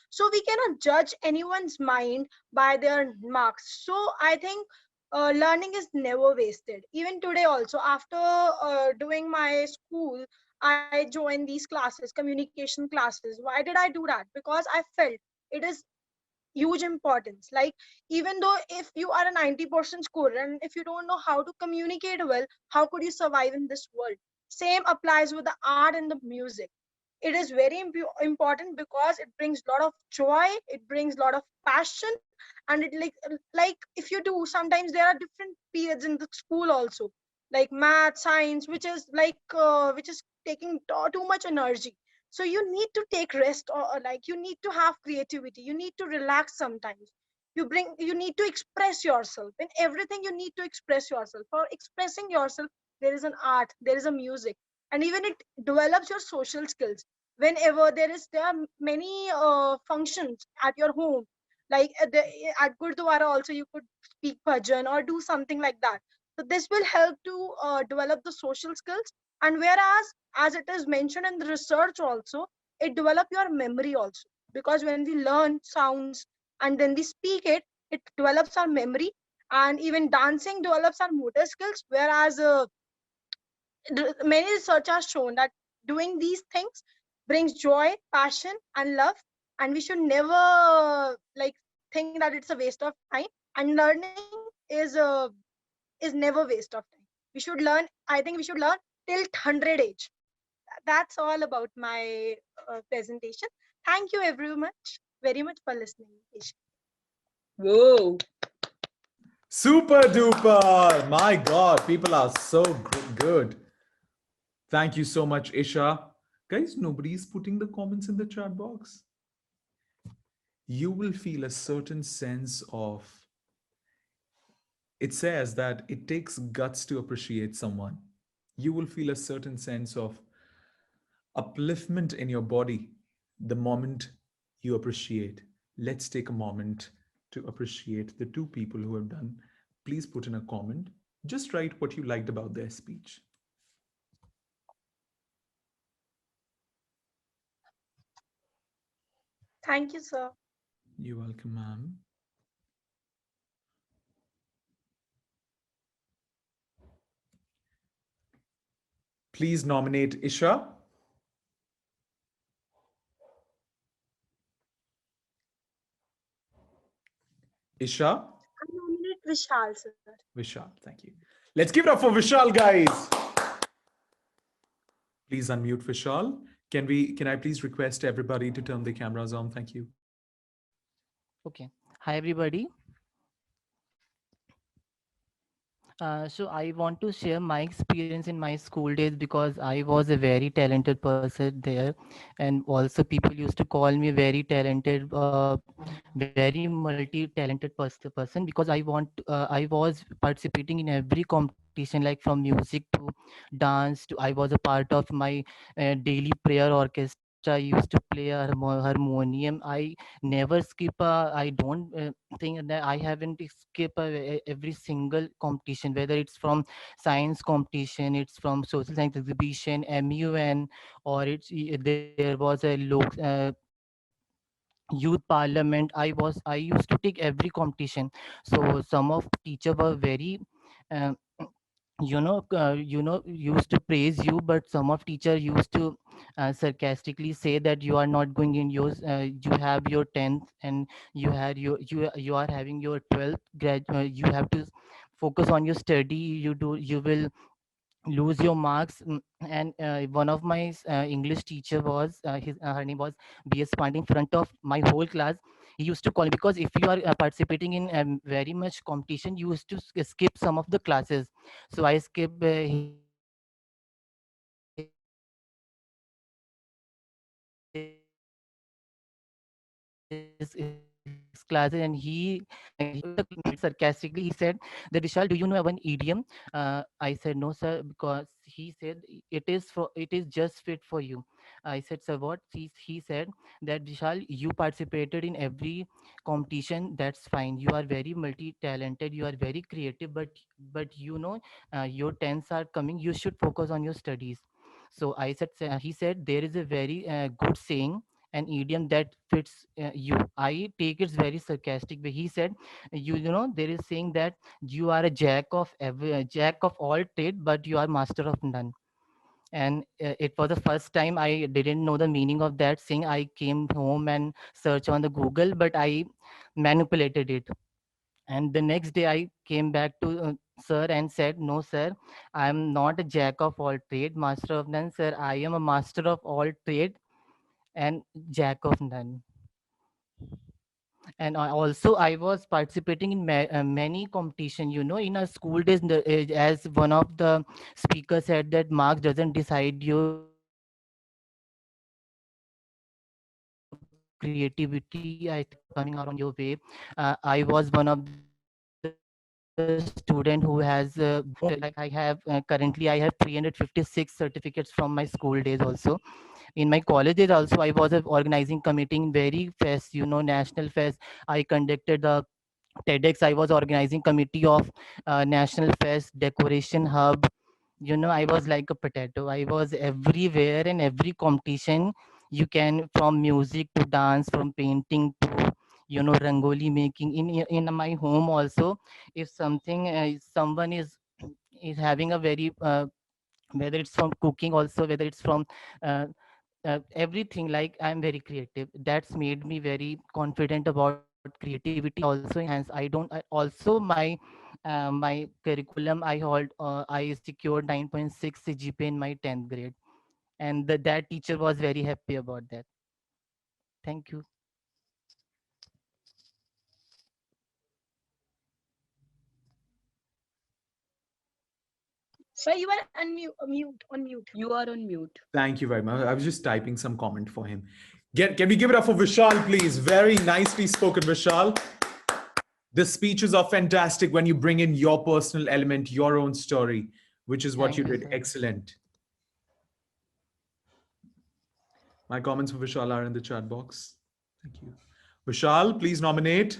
So we cannot judge anyone's mind by their marks. So I think learning is never wasted. Even today also, after doing my school, I joined these classes, communication classes. Why did I do that? Because I felt it is huge importance. Like, even though if you are a 90% scorer and if you don't know how to communicate well, how could you survive in this world? Same applies with the art and the music. It is very important because it brings a lot of joy, it brings a lot of passion, and it like if you do, sometimes there are different periods in the school also, like math, science, which is taking too much energy. So you need to take rest, or like you need to have creativity, you need to relax sometimes. You need to express yourself in everything. You need to express yourself. For expressing yourself, there is an art, there is a music, and even it develops your social skills. Whenever there are many functions at your home, like at gurdwara also you could speak bhajan or do something like that. So this will help to develop the social skills. And whereas, as it is mentioned in the research also, it develop your memory also, because when we learn sounds and then we speak it, it develops our memory. And even dancing develops our motor skills. Whereas many research has shown that doing these things brings joy, passion, and love. And we should never like think that it's a waste of time. And learning is never waste of time. We should learn. I think we should learn till 100 age. That's all about my presentation. Thank you very much for listening. Whoa. Super duper. My God, people are so good. Thank you so much, Isha. Guys, nobody's putting the comments in the chat box. You will feel a certain sense of, it says that it takes guts to appreciate someone. You will feel a certain sense of upliftment in your body the moment you appreciate. Let's take a moment to appreciate the two people who have done. Please put in a comment. Just write what you liked about their speech. Thank you, sir. You're welcome, ma'am. Please nominate Isha. Isha. I nominate Vishal, sir. Vishal, thank you. Let's give it up for Vishal, guys. Please unmute Vishal. Can I please request everybody to turn the cameras on? Thank you. Okay. Hi, everybody. So I want to share my experience in my school days because I was a very talented person there, and also people used to call me very talented, very multi-talented person because I was participating in every competition, like from music to dance to I was a part of my daily prayer orchestra. I used to play a harmonium. I never skip a. I don't think that I haven't skipped every single competition, whether it's from science competition, it's from social science exhibition, MUN, or there was a youth parliament. I used to take every competition. So some of teacher were very uh, used to praise you, but some of teacher used to sarcastically say that you are not going in your you have your 10th and you are having your 12th you have to focus on your study, you will lose your marks. And one of my English teacher was her name was BS Pandey, in front of my whole class. He used to call me because if you are participating in very much competition, you used to skip some of the classes. So I skip his classes, and he sarcastically he said that, Vishal, do you know one idiom? I said no, sir, because he said it is just fit for you. I said, sir, what? He said that, Vishal, you participated in every competition. That's fine. You are very multi-talented. You are very creative. But your tens are coming. You should focus on your studies. So I said, he said there is a very good saying, an idiom that fits you. I take it very sarcastic way. He said, there is saying that you are a jack of all trade, but you are master of none. And it was the first time I didn't know the meaning of that saying. I came home and searched on the Google, but I manipulated it. And the next day I came back to sir and said, no, sir, I am not a jack of all trade, master of none, sir. I am a master of all trade and jack of none. And also I was participating in many competition, in our school days. As one of the speakers said, that marks doesn't decide your creativity. I think creativity coming out on your way. I was one of the student who has currently I have 356 certificates from my school days also. In my college days also, I was organizing committee in very fest, national fest. I conducted the TEDx. I was organizing committee of national fest, decoration hub. I was like a potato. I was everywhere in every competition. You can, from music to dance, from painting to rangoli making. In my home also, if someone is having a very whether it's from cooking also, whether it's from uh, everything, like I'm very creative. That's made me very confident about creativity. Also enhance, also my curriculum, I secured 9.6 CGPA in my 10th grade, and that teacher was very happy about that. Thank you. Sir, you are on mute. You are on mute. Thank you very much. I was just typing some comment for him. Can we give it up for Vishal, please? Very nicely spoken, Vishal. The speeches are fantastic when you bring in your personal element, your own story, which is what you Thank you, did. sir. Excellent. My comments for Vishal are in the chat box. Thank you. Vishal, please nominate.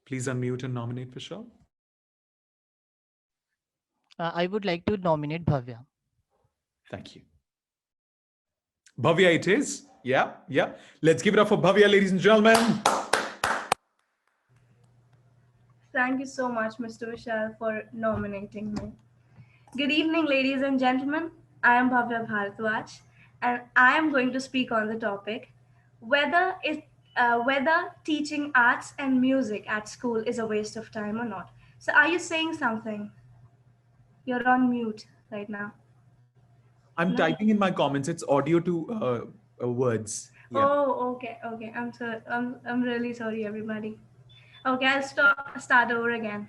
Please unmute and nominate Vishal. I would like to nominate Bhavya. Thank you. Bhavya it is. Yeah, yeah. Let's give it up for Bhavya, ladies and gentlemen. Thank you so much, Mr. Vishal, for nominating me. Good evening, ladies and gentlemen. I am Bhavya Bharadwaj, and I am going to speak on the topic whether teaching arts and music at school is a waste of time or not. So, are you saying something? You're on mute right now. I'm No? typing in my comments. It's audio to words. Yeah. Oh, okay, okay. I'm really sorry, everybody. Okay, start over again.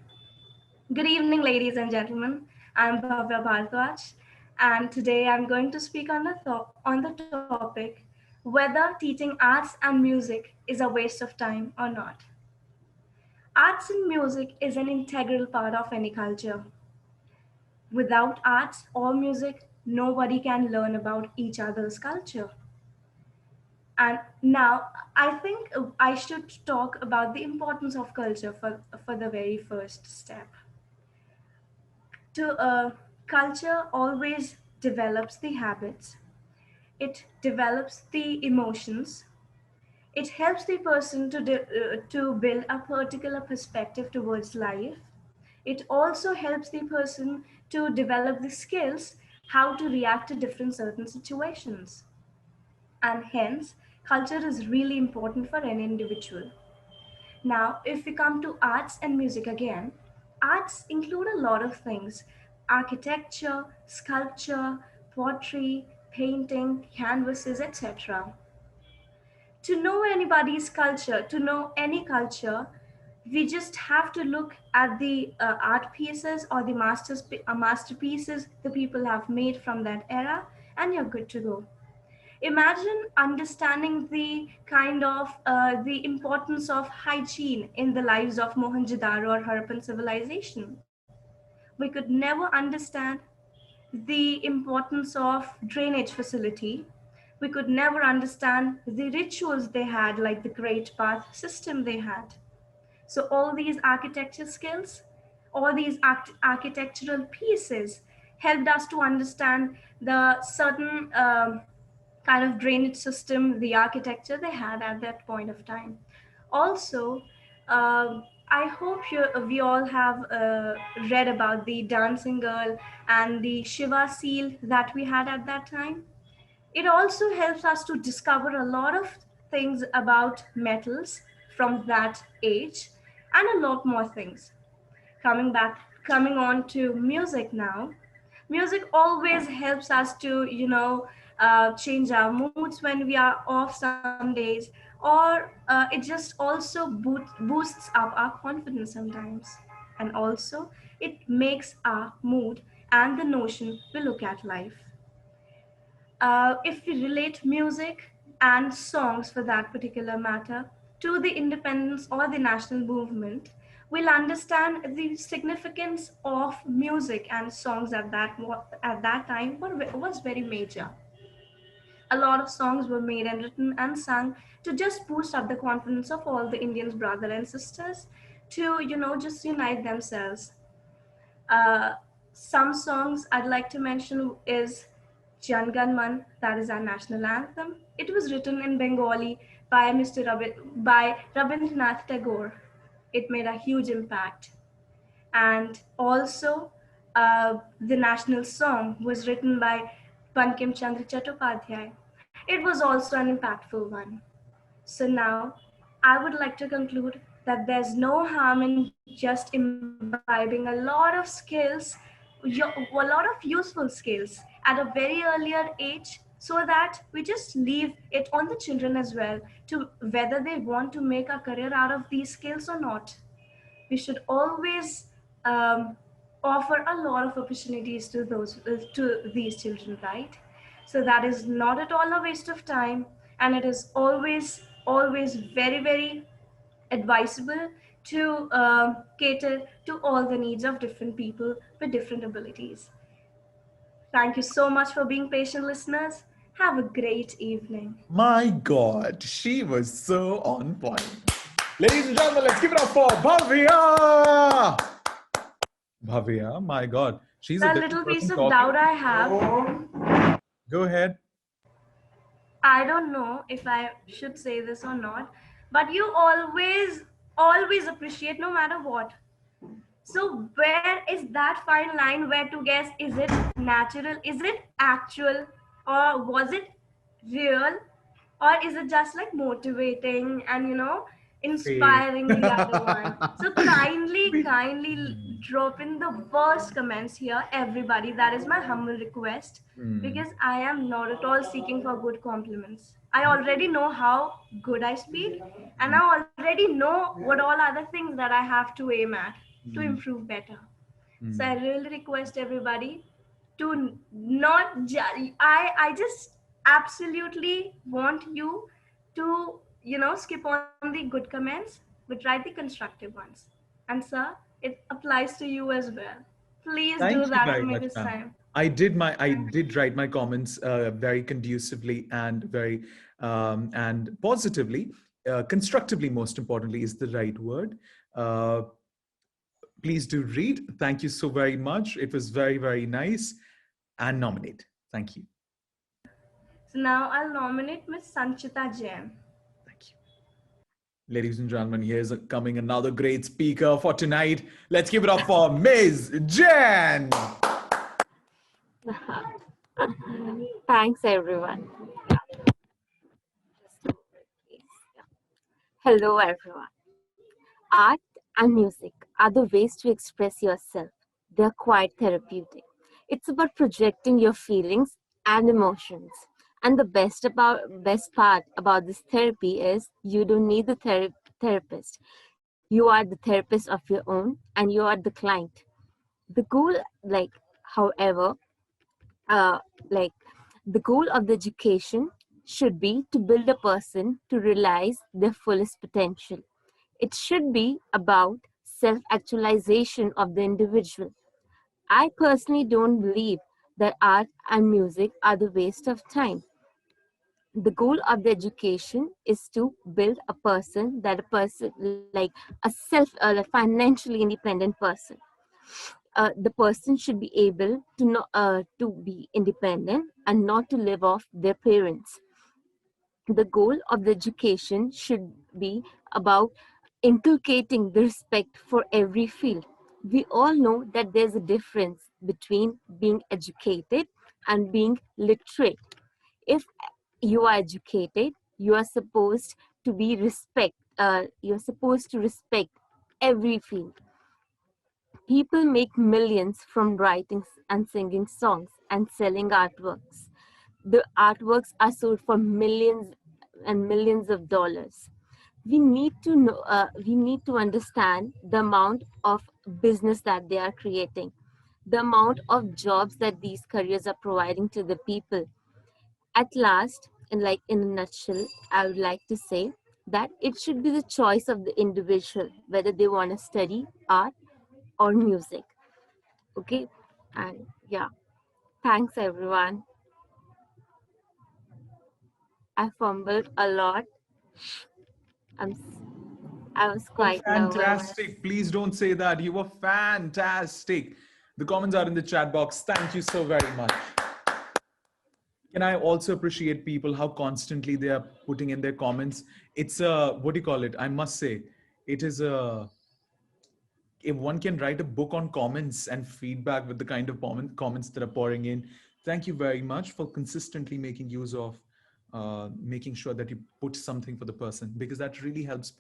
Good evening, ladies and gentlemen. I'm Bhavya Bharadwaj, and today I'm going to speak on the topic whether teaching arts and music is a waste of time or not. Arts and music is an integral part of any culture. Without arts or music, nobody can learn about each other's culture. And now I think I should talk about the importance of culture for the very first step. To Culture always develops the habits, it develops the emotions, it helps the person to build a particular perspective towards life, It also helps the person to develop the skills how to react to different certain situations. And hence, culture is really important for any individual. Now, if we come to arts and music again, arts include a lot of things: architecture, sculpture, pottery, painting, canvases, etc. To know anybody's culture, to know any culture, we just have to look at the art pieces or the masterpieces the people have made from that era, and you're good to go. Imagine understanding the kind of the importance of hygiene in the lives of Mohenjo-daro or Harappan civilization. We could never understand the importance of drainage facility. We could never understand the rituals they had, like the great bath system they had. So all these architecture skills, all these architectural pieces helped us to understand the certain kind of drainage system, the architecture they had at that point of time. Also, I hope we all have read about the dancing girl and the Shiva seal that we had at that time. It also helps us to discover a lot of things about metals from that age and a lot more things. Coming on to music now. Music always helps us to, change our moods when we are off some days, or it just also boosts up our confidence sometimes. And also, it makes our mood and the notion we look at life. If we relate music and songs for that particular matter to the independence or the national movement, we'll understand the significance of music and songs at that time was very major. A lot of songs were made and written and sung to just boost up the confidence of all the Indians, brother and sisters, to just unite themselves. uh, some songs I'd like to mention is Jan Gan Man, that is our national anthem. It was written in Bengali by by Rabindranath Tagore. It made a huge impact. And also, the national song was written by Bankim Chandra Chattopadhyay. It was also an impactful one. So now, I would like to conclude that there's no harm in just imbibing a lot of skills, a lot of useful skills at a very earlier age, so that we just leave it on the children as well to whether they want to make a career out of these skills or not. We should always um, offer a lot of opportunities to these children, right? So that is not at all a waste of time, and it is always very advisable to cater to all the needs of different people with different abilities. Thank you so much for being patient, listeners. Have a great evening. My God, she was so on point. Ladies and gentlemen, let's give it up for Bhavya. Bhavya, my God, she's a The different little piece person of talking. doubt I have, Go ahead. I don't know if I should say this or not, but you always appreciate no matter what. So where is that fine line where to guess, is it natural, is it actual, or was it real, or is it just like motivating and Fake. inspiring the other one? So kindly drop in the worst comments here, everybody. That is my humble request, Hmm. because I am not at all seeking for good compliments. I already know how good I speak, and I already know what all other things that I have to aim at to Hmm. improve better. So I Hmm. really request everybody to not judge. I just absolutely want you to skip on the good comments, but write the constructive ones. And sir, it applies to you as well. Please do Thank you that for very me much, this ma'am. time. I did write my comments very conducively and very and positively, constructively. Most importantly, is the right word. Uh, please do read. Thank you so very much. It was very nice. And nominate. Thank you. So now I'll nominate Miss Sanchita Jain. Thank you. Ladies and gentlemen, here's coming another great speaker for tonight. Let's give it up for Ms. Jen. Thanks, everyone. Yeah, just a moment, please. Yeah. Hello, everyone. Art and music are the ways to express yourself. They're quite therapeutic. It's about projecting your feelings and emotions. And the best part about this therapy is you don't need the therapist. You are the therapist of your own, and you are the client. The goal, like, however, uh, like the goal of the education should be to build a person to realize their fullest potential. It should be about self actualization of the individual. I personally don't believe that art and music are the waste of time. The goal of the education is to build a person, that a person like a like financially independent person. The person should be able to know, to be independent and not to live off their parents. The goal of the education should be about inculcating the respect for every field. We all know that there's a difference between being educated and being literate. If you are educated, you are supposed to be respect. You're supposed to respect every field. People make millions from writing and singing songs and selling artworks. The artworks are sold for millions and millions of dollars. We need to understand the amount of business that they are creating, the amount of jobs that these careers are providing to the people. At last, in a nutshell, I would like to say that it should be the choice of the individual whether they want to study art or music. Okay, and yeah, thanks everyone. I fumbled a lot. I'm s- I was Oh, quite nervous. fantastic. Please don't say that. You were fantastic. The comments are in the chat box. Thank you so very much. Can I also appreciate people how constantly they are putting in their comments? It's a, what do you call it? I must say, it is a, if one can write a book on comments and feedback with the kind of comments that are pouring in, thank you very much for consistently making use of making sure that you put something for the person, because that really helps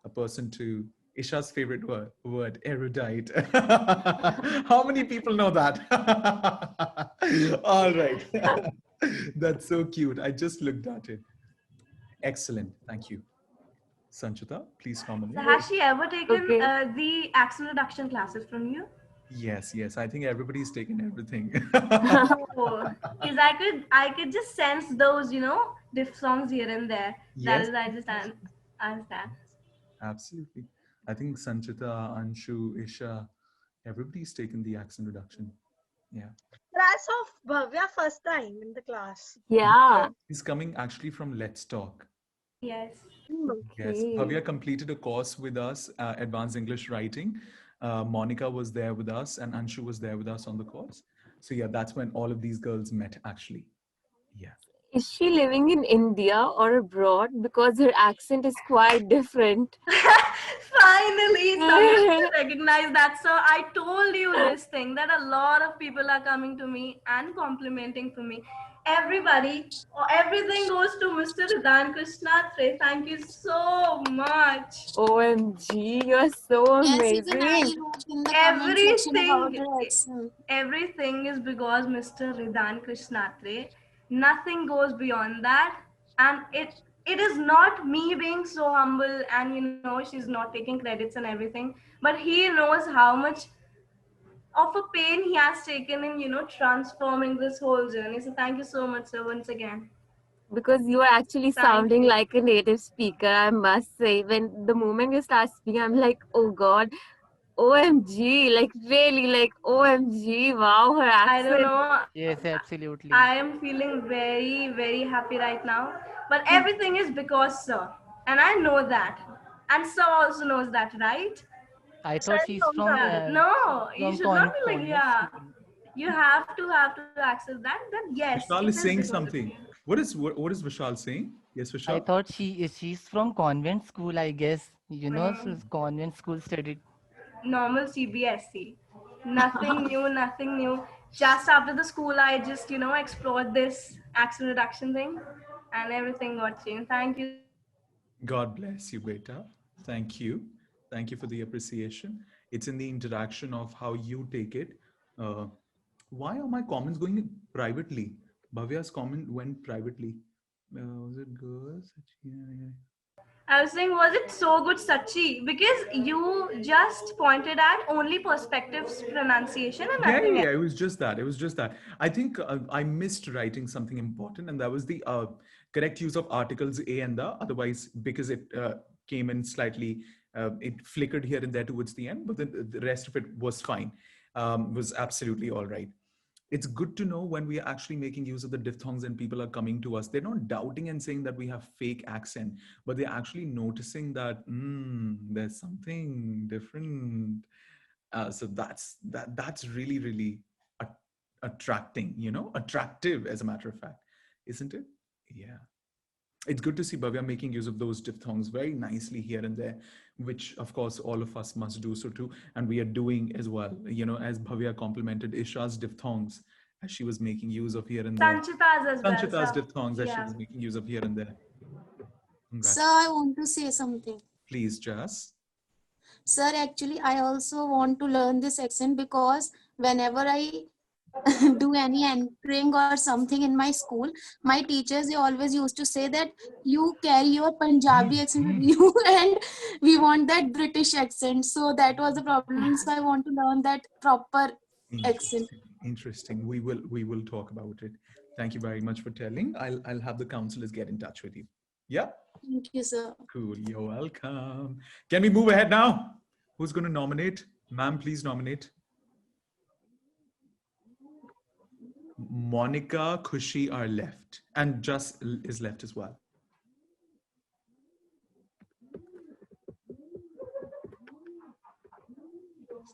a person to, Isha's favorite word, erudite. How many people know that? All right. That's so cute. I just looked at it. Excellent. Thank you. Sanchita, please So nominate. has she ever taken Okay. the accent reduction classes from you? Yes, yes. I think everybody's taken everything. Oh, because I could just sense those, diff songs here and there. That Yes, is, I just understand. absolutely. I think Sanchita, Anshu, Isha, everybody's taken the accent reduction. Yeah. But I saw Bhavya first time in the class. Yeah. Bhavya is coming actually from Let's Talk. Yes. Yes. Okay. Bhavya completed a course with us, Advanced English Writing. Monica was there with us, and Anshu was there with us on the course. So, yeah, that's when all of these girls met, actually. Yeah. Is she living in India or abroad? Because her accent is quite different. Finally, someone recognized that. So I told you this thing that a lot of people are coming to me and complimenting to me. Everybody, everything goes to Mr. Ridan Krishnatre. Thank you so much. OMG, you're so Yes, even I amazing. wrote in the comment section about Everything, her accent. everything is because Mr. Ridan Krishnatre. Nothing goes beyond that, and it is not me being so humble and she's not taking credits and everything, but he knows how much of a pain he has taken in transforming this whole journey. So thank you so much, sir, once again. Because you are actually Thank sounding you. like a native speaker, I must say. When the moment you start speaking, I'm like, oh God, OMG, like really, like OMG, wow, her I don't accent. know. Yes, absolutely. I am feeling very, very happy right now. But everything is because sir. And I know that. And sir also knows that, right? I So I thought she's don't from know. No, you should not be like, Cornish yeah. school. You have to accept that. That yes, Vishal it is is saying because of something. you. what is Vishal saying? Yes, I Vishal. thought she's from convent school, I guess. You know, so Mm, convent school studied. normal CBSE. Nothing new, nothing new. Just after the school, I just, explored this accent reduction thing and everything got changed. Thank you so much. God bless you, beta. Thank you. Thank you for the appreciation. It's in the interaction of how you take it. Uh, why are my comments going in privately? Bhavya's comment went privately. Was it good? Yeah. I was saying, was it so good, Sachi? Because you just pointed at only perspectives pronunciation and Yeah, nothing yeah, else. yeah, it was just that. It was just that. I think I missed writing something important, and that was the correct use of articles a and the. Otherwise, because it came in slightly, it flickered here and there towards the end, but then the rest of it was fine. Was absolutely all right. It's good to know when we are actually making use of the diphthongs and people are coming to us. They're not doubting and saying that we have fake accent, but they're actually noticing that there's something different. So that's really really attracting, attractive as a matter of fact, isn't it? Yeah, it's good to see Bhavya making use of those diphthongs very nicely here and there, which of course all of us must do so too, and we are doing as well. As Bhavya complimented Isha's diphthongs as she was making use of here and there, Sanchita's as well. Sanchita's So, diphthongs as she yeah. was making use of here and there. Sir, Congrats. I want to say something. Please, Jas. Sir, actually, I also want to learn this accent because whenever I do any anchoring or something in my school, my teachers, they always used to say that you carry your Punjabi accent with you and we want that British accent. So that was the problem. So I want to learn that proper accent. Interesting. Interesting. We will talk about it. Thank you very much for telling. I'll have the counselors get in touch with you. Yeah. Thank you, sir. Cool. You're welcome. Can we move ahead now? Who's going to nominate? Ma'am, please nominate. Monica, Khushi are left, and Just is left as well.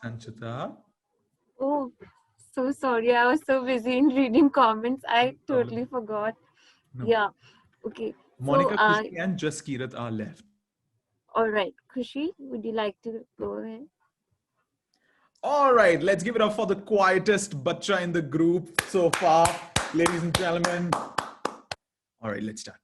Sanchita, Oh, so sorry. I was so busy in reading comments. no I problem. totally forgot. No Yeah. problem. Okay. So, Monica, Khushi, and Just Kirat are left. all right. Khushi, would you like to go ahead? All right, let's give it up for the quietest bacha in the group so far, ladies and gentlemen. All right, let's start.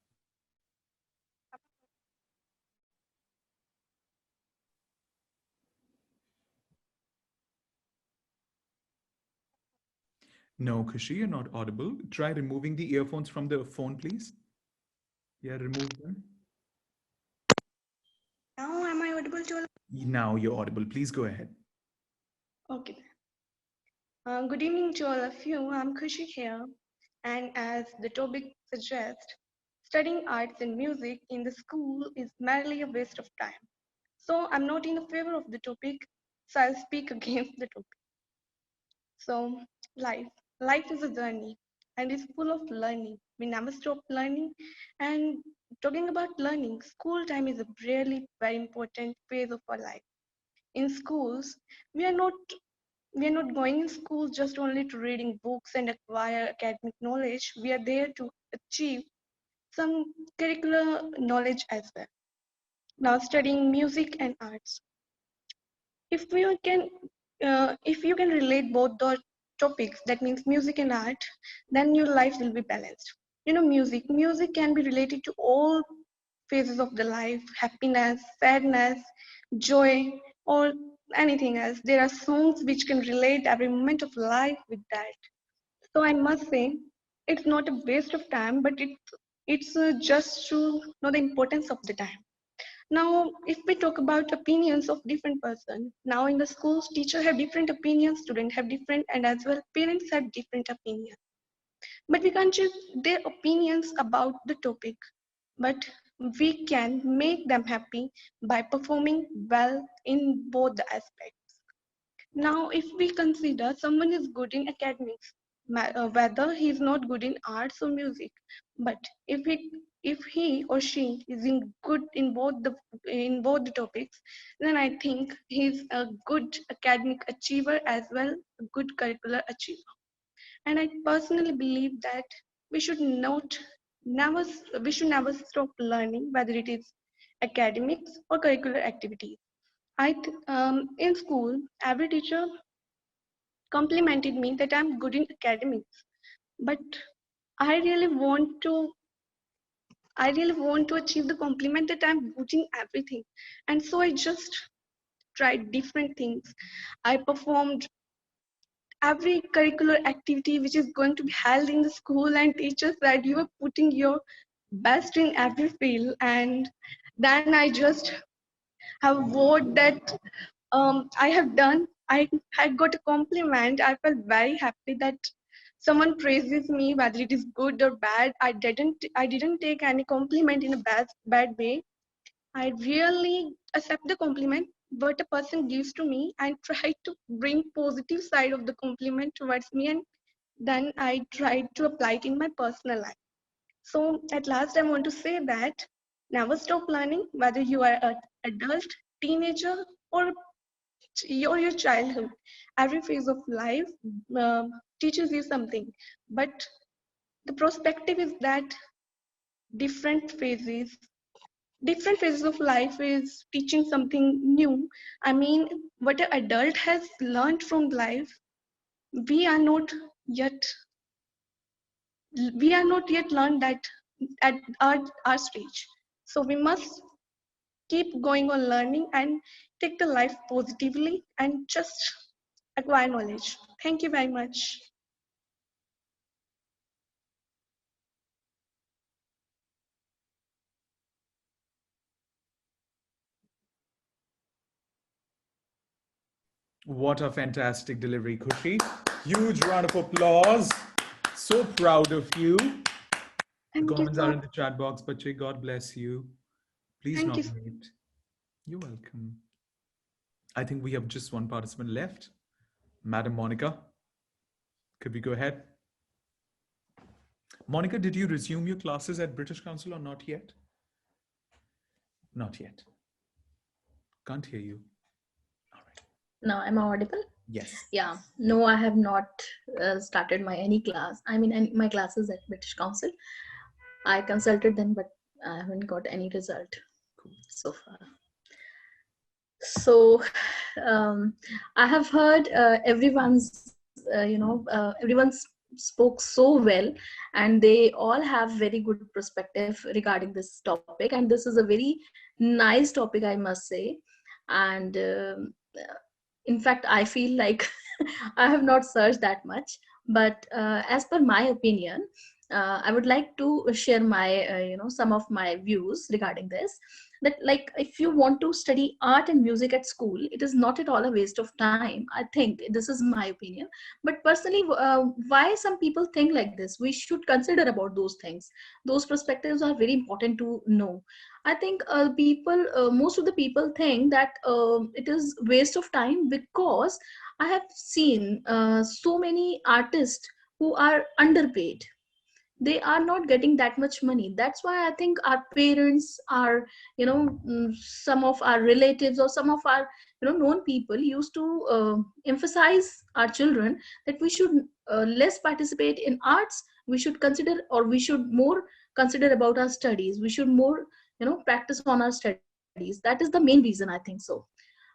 No, Khushi, you're not audible. Try removing the earphones from the phone, please. Yeah, remove them. Now, am I audible to all? Now you're audible. Please go ahead. Okay. Good evening to all of you. I'm Kushi here. And as the topic suggests, studying arts and music in the school is merely a waste of time. So I'm not in favor of the topic, so I'll speak against the topic. So life. Life is a journey and is full of learning. We never stop learning. And talking about learning, school time is a really very important phase of our life. In schools, we are not we are not going in school just only to reading books and acquire academic knowledge. We are there to achieve some curricular knowledge as well. Now studying music and arts. If we can, if you can relate both the topics, that means music and art, then your life will be balanced. Music can be related to all phases of the life, happiness, sadness, joy, or anything else. There are songs which can relate every moment of life with that. So I must say, it's not a waste of time, but it's just to know the importance of the time. Now, if we talk about opinions of different person, now in the schools, teachers have different opinions, students have different, and as well parents have different opinions. But we can't choose their opinions about the topic, but we can make them happy by performing well in both the aspects. Now, if we consider someone is good in academics, whether he is not good in arts or music, but if he or she is in good in both the topics, then I think he's a good academic achiever as well a good curricular achiever. And I personally believe that we should not never we should never stop learning, whether it is academics or curricular activities. In school, every teacher complimented me that I'm good in academics, but I really want to I really want to achieve the compliment that I'm good in everything. And so I just tried different things. I performed every curricular activity which is going to be held in the school, and teachers said you are putting your best in every field. And then I just have a word that I have done. I had got a compliment. I felt very happy that someone praises me, whether it is good or bad. I didn't take any compliment in a bad way. I really accept the compliment what a person gives to me and try to bring positive side of the compliment towards me, and then I try to apply it in my personal life. So at last I want to say that never stop learning, whether you are an adult, teenager, or your childhood. Every phase of life teaches you something, but the perspective is that different phases different phases of life is teaching something new. I mean, what an adult has learned from life, we are not yet we are not yet learned that at our stage. So we must keep going on learning and take the life positively and just acquire knowledge. Thank you very much. What a fantastic delivery, Kushi. Huge round of applause. So proud of you. The Thank you comments are so in the chat box, Bache. God bless you. Please thank you. nominate. You're welcome. I think we have just one participant left. Madam Monica, could we go ahead? Monica, did you resume your classes at British Council or not yet? Not yet. Can't hear you. All right. Now, am I audible? Yes. Yeah. No, I have not started my any class. I mean, my classes at British Council. I consulted them, but I haven't got any result so far. So, I have heard everyone's spoke so well, and they all have very good perspective regarding this topic. And this is a very nice topic, I must say. And in fact, I feel like I have not searched that much, but as per my opinion, I would like to share my some of my views regarding this. That, like, if you want to study art and music at school, it is not at all a waste of time. I think this is my opinion. But personally, why some people think like this, we should consider about those things. Those perspectives are very important to know. I think most of the people think that it is waste of time, because I have seen so many artists who are underpaid. They are not getting that much money. That's why I think our parents, our some of our relatives, or some of our known people used to emphasize our children that we should less participate in arts. We should consider, or we should more consider about our studies. We should more practice on our studies. That is the main reason, I think so.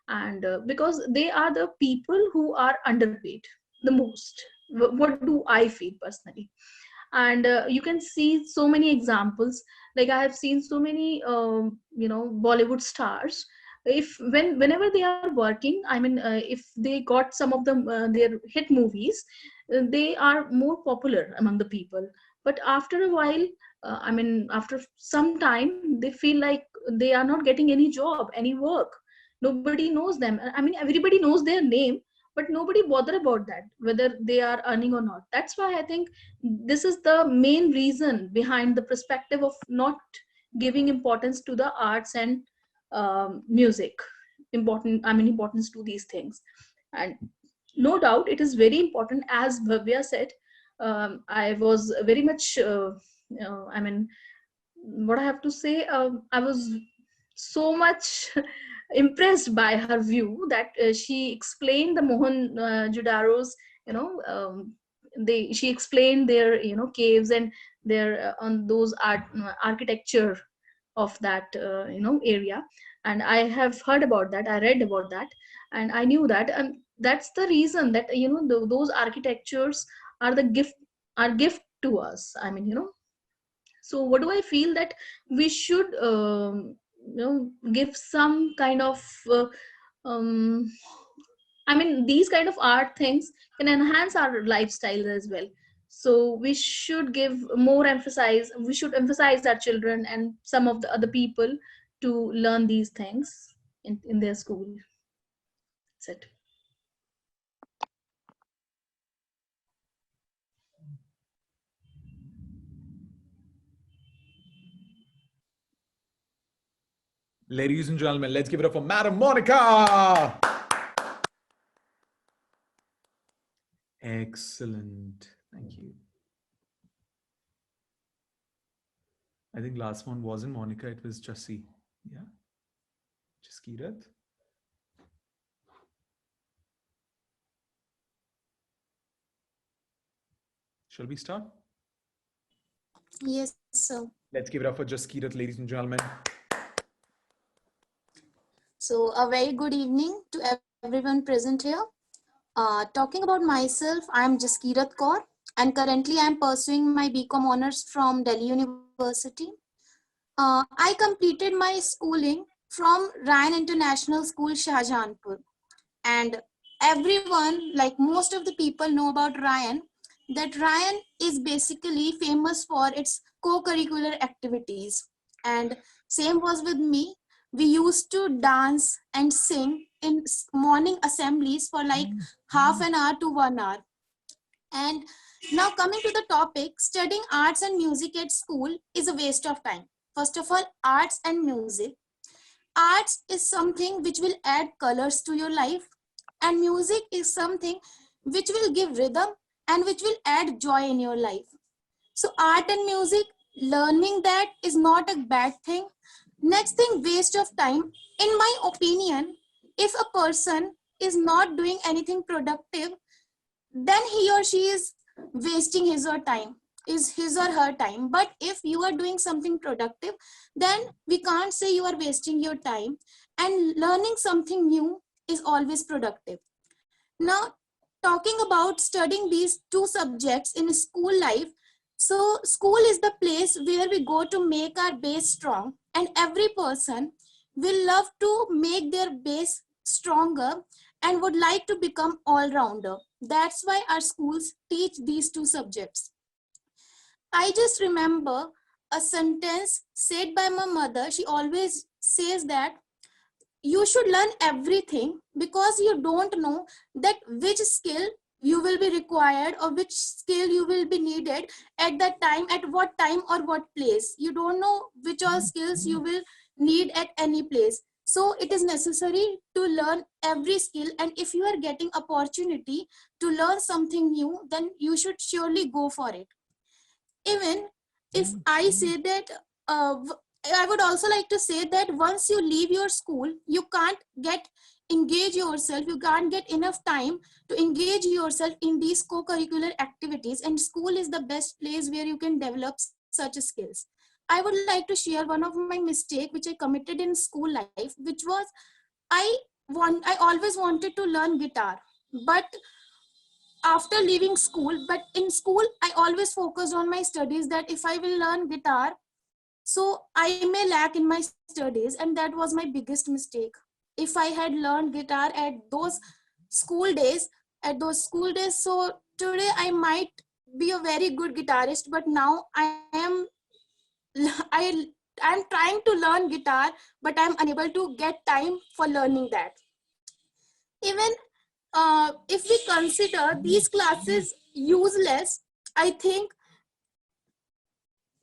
And because they are the people who are underpaid the most. What do I feel personally? And you can see so many examples. Like, I have seen so many Bollywood stars. If whenever they are working, I mean, if they got some of them their hit movies, they are more popular among the people. But after a while, I mean, after some time, they feel like they are not getting any job, any work. Nobody knows them. I mean, everybody knows their name, but nobody bother about that, whether they are earning or not. That's why I think this is the main reason behind the perspective of not giving importance to the arts and music. Importance to these things. And no doubt it is very important, as Bhavya said. I was very much I mean, what I have to say, I was so much impressed by her view, that she explained the Mohan Judaro's she explained their caves and their on those architecture of that area. And I have heard about that, I read about that, and I knew that. And that's the reason that those architectures are the gift to us. I mean, so what do I feel that we should give some kind of um, I mean, these kind of art things can enhance our lifestyle as well. So we should give more emphasis. We should emphasize our children and some of the other people to learn these things in their school. That's it. Ladies and gentlemen, let's give it up for Madam Monica. Excellent. Thank you. I think last one wasn't Monica, it was Jassi. Yeah. Jaskirat. Shall we start? Yes, sir. Let's give it up for Jaskirat, ladies and gentlemen. So a very good evening to everyone present here. Talking about myself, I am Jaskirat Kaur, and currently I am pursuing my BCom honors from Delhi University. I completed my schooling from Ryan International School, Shahjahanpur. And everyone, like most of the people know about Ryan, that Ryan is basically famous for its co-curricular activities. And same was with me. We used to dance and sing in morning assemblies for like half an hour to 1 hour. And now coming to the topic, studying arts and music at school is a waste of time. First of all, arts and music. Arts is something which will add colors to your life, and music is something which will give rhythm and which will add joy in your life. So art and music, learning that is not a bad thing. Next thing, waste of time. In my opinion, if a person is not doing anything productive, then he or she is wasting his or her time. But if you are doing something productive, then we can't say you are wasting your time, and learning something new is always productive. Now, talking about studying these two subjects in school life, so school is the place where we go to make our base strong, and every person will love to make their base stronger and would like to become all-rounder. That's why our schools teach these two subjects. I just remember a sentence said by my mother. She always says that you should learn everything because you don't know that which skill you will be required or which skill you will be needed at that time, at what time or what place. You don't know which all skills you will need at any place. So it is necessary to learn every skill, and if you are getting opportunity to learn something new, then you should surely go for it. Even if I say that, I would also like to say that once you leave your school, you can't engage yourself, you can't get enough time to engage yourself in these co-curricular activities, and school is the best place where you can develop such skills. I would like to share one of my mistake which I committed in school life, which was I always wanted to learn guitar, but after leaving school, but in school I always focused on my studies, that if I will learn guitar, so I may lack in my studies, and that was my biggest mistake. If I had learned guitar at those school days, so today I might be a very good guitarist, but now I I'm trying to learn guitar, but I'm unable to get time for learning that. Even if we consider these classes useless, I think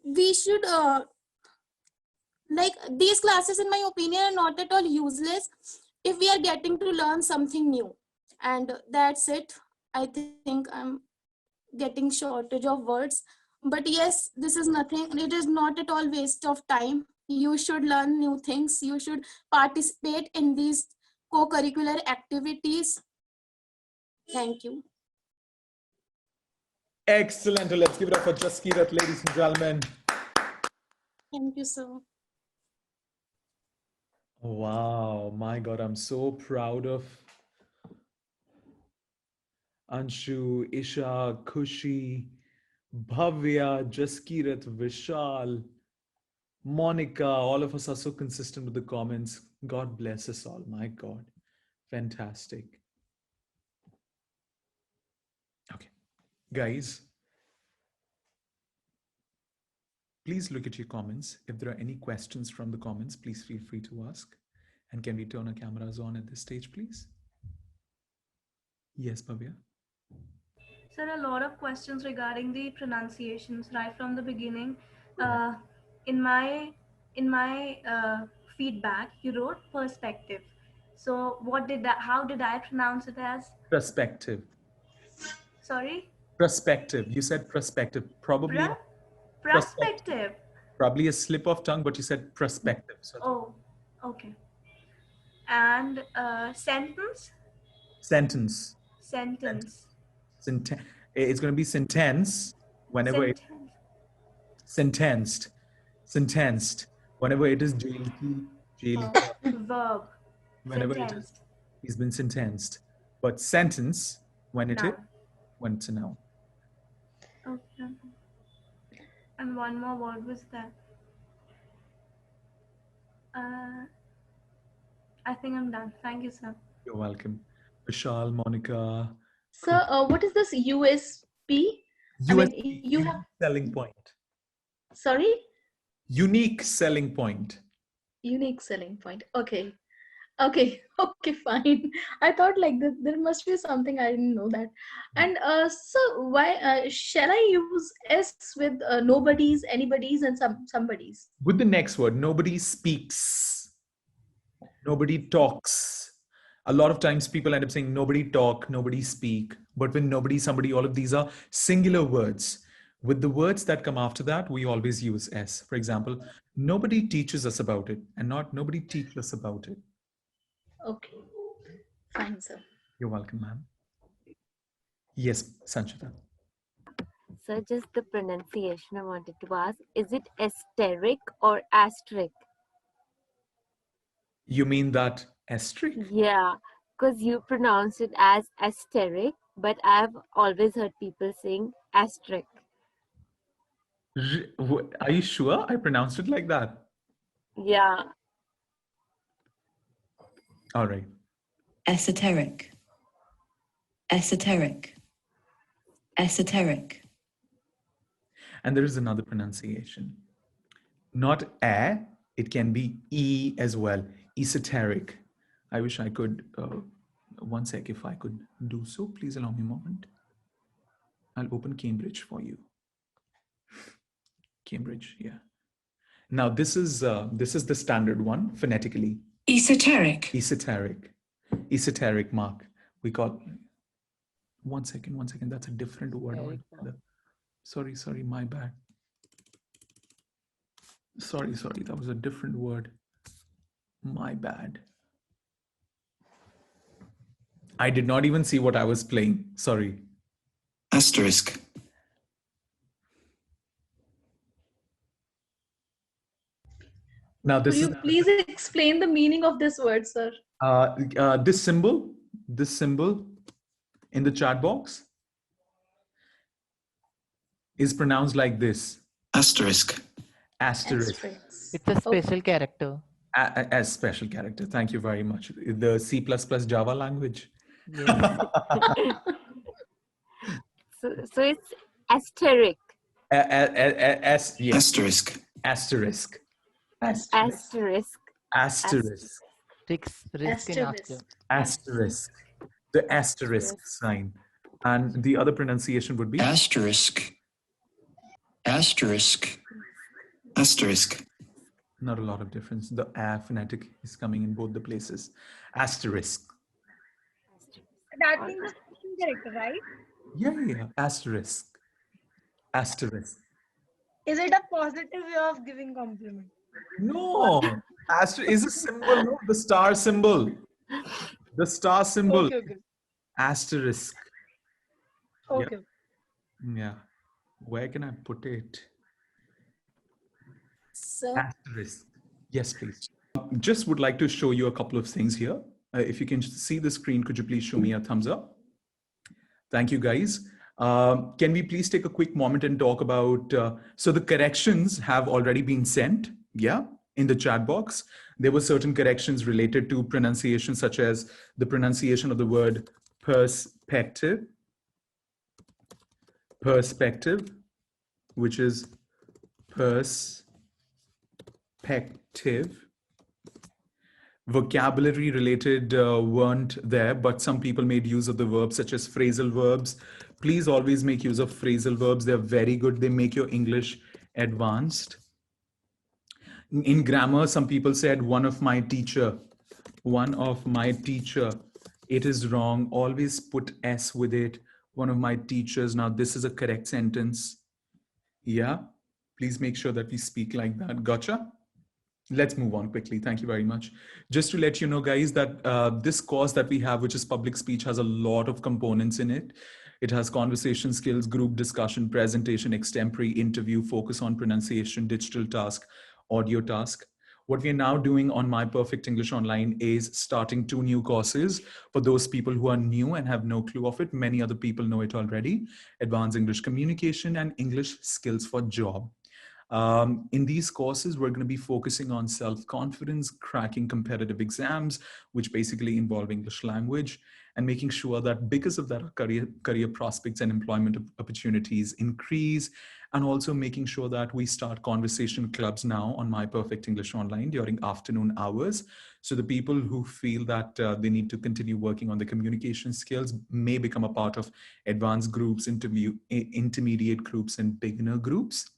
we should like these classes in my opinion are not at all useless if we are getting to learn something new. And that's it. I think I'm getting shortage of words, but yes, this is nothing, it is not at all waste of time. You should learn new things, you should participate in these co-curricular activities. Thank you. Excellent. Let's give it up for Jaskirat, ladies and gentlemen. Thank you, sir. Wow, my God, I'm so proud of Anshu, Isha, Khushi, Bhavya, Jaskirat, Vishal, Monica. All of us are so consistent with the comments. God bless us all. My God, fantastic. Okay, guys, please look at your comments. If there are any questions from the comments, please feel free to ask. And can we turn our cameras on at this stage, please? Yes, Bhavya. Sir, a lot of questions regarding the pronunciations right from the beginning. Correct. In my feedback, you wrote perspective. So how did I pronounce it as? Perspective. Sorry? Perspective. You said perspective. Probably Pra? perspective. Perspective. Probably a slip of tongue, but you said perspective. So Oh, okay. And sentence? sentence. Sentence. Senten- it's going to be sentence whenever it Sentence. sentenced. Sentenced. Whenever it is jail, Verb. whenever it is, Sentenced. he's been sentenced. But sentence when it is, Noun. when it's a noun. Okay. And one more word was that. I think I'm done. Thank you, sir. You're welcome. Vishal, Monica. Sir, what is this USP? USP, You unique have, selling point. sorry? Unique selling point. Unique selling point. Okay. Okay, okay, fine. I thought like there must be something I didn't know that. And so why shall I use S with nobody's, anybody's, and somebody's? With the next word, nobody speaks. Nobody talks. A lot of times people end up saying nobody talk, nobody speak. But when nobody, somebody, all of these are singular words. With the words that come after that, we always use S. For example, nobody teaches us about it, and not nobody teaches us about it. Okay, fine, sir. You're welcome, ma'am. Yes, Sanchita. So just the pronunciation I wanted to ask, is it asterisk or asterisk? You mean that asterisk? Yeah, because you pronounce it as asterisk, but I've always heard people saying asterisk. Are you sure I pronounced it like that? Yeah. All right. Esoteric. Esoteric. Esoteric. And there is another pronunciation. Not a, it can be e as well. Esoteric. I wish I could, one sec, if I could do so. Please allow me a moment. I'll open Cambridge for you. Cambridge, yeah. Now this is the standard one phonetically. Esoteric. Esoteric. Esoteric, Mark. We call, one second. That's a different word altogether. Sorry, my bad. Sorry, that was a different word. My bad. I did not even see what I was playing. Sorry. Asterisk. Now this Could you please explain the meaning of this word, sir? this symbol in the chat box is pronounced like this. Asterisk. Asterisk. It's a special character. As special character. Thank you very much. The C++ Java language. Yes. So it's asterisk. Yes. Asterisk. Asterisk. Asterisk. Asterisk. Risk in after. Asterisk. The asterisk sign. And the other pronunciation would be Asterisk. Asterisk. Asterisk. not a lot of difference. The a phonetic is coming in both the places. Asterisk. That means a special character, right? Yeah. Asterisk. Asterisk. Is it a positive way of giving compliment? No. Asterisk is a symbol, no? The star symbol. The star symbol. Okay. Asterisk. Okay. Yeah. Where can I put it? So Asterisk. Yes, please. Just would like to show you a couple of things here. If you can see the screen, could you please show me a thumbs up? Thank you, guys. Can we please take a quick moment and talk about, so the corrections have already been sent, yeah, in the chat box. There were certain corrections related to pronunciation, such as the pronunciation of the word perspective, perspective, which is perspective. Vocabulary related weren't there, but some people made use of the verbs such as phrasal verbs. Please always make use of phrasal verbs. They're very good. They make your English advanced. In grammar, some people said one of my teacher, one of my teacher. It is wrong. Always put S with it. One of my teachers. Now this is a correct sentence. Yeah. Please make sure that we speak like that. Gotcha? Let's move on quickly. Thank you very much. Just to let you know, guys, that this course that we have, which is public speech, has a lot of components in it. It has conversation skills, group discussion, presentation, extempore, interview, focus on pronunciation, digital task, audio task. What we are now doing on My Perfect English Online is starting 2 new courses for those people who are new and have no clue of it. Many other people know it already. Advanced English Communication and English Skills for Job. In these courses, we're going to be focusing on self-confidence, cracking competitive exams, which basically involve English language, and making sure that because of that, our career prospects and employment opportunities increase, and also making sure that we start conversation clubs now on My Perfect English Online during afternoon hours. So the people who feel that they need to continue working on the communication skills may become a part of advanced groups, intermediate groups, and beginner groups.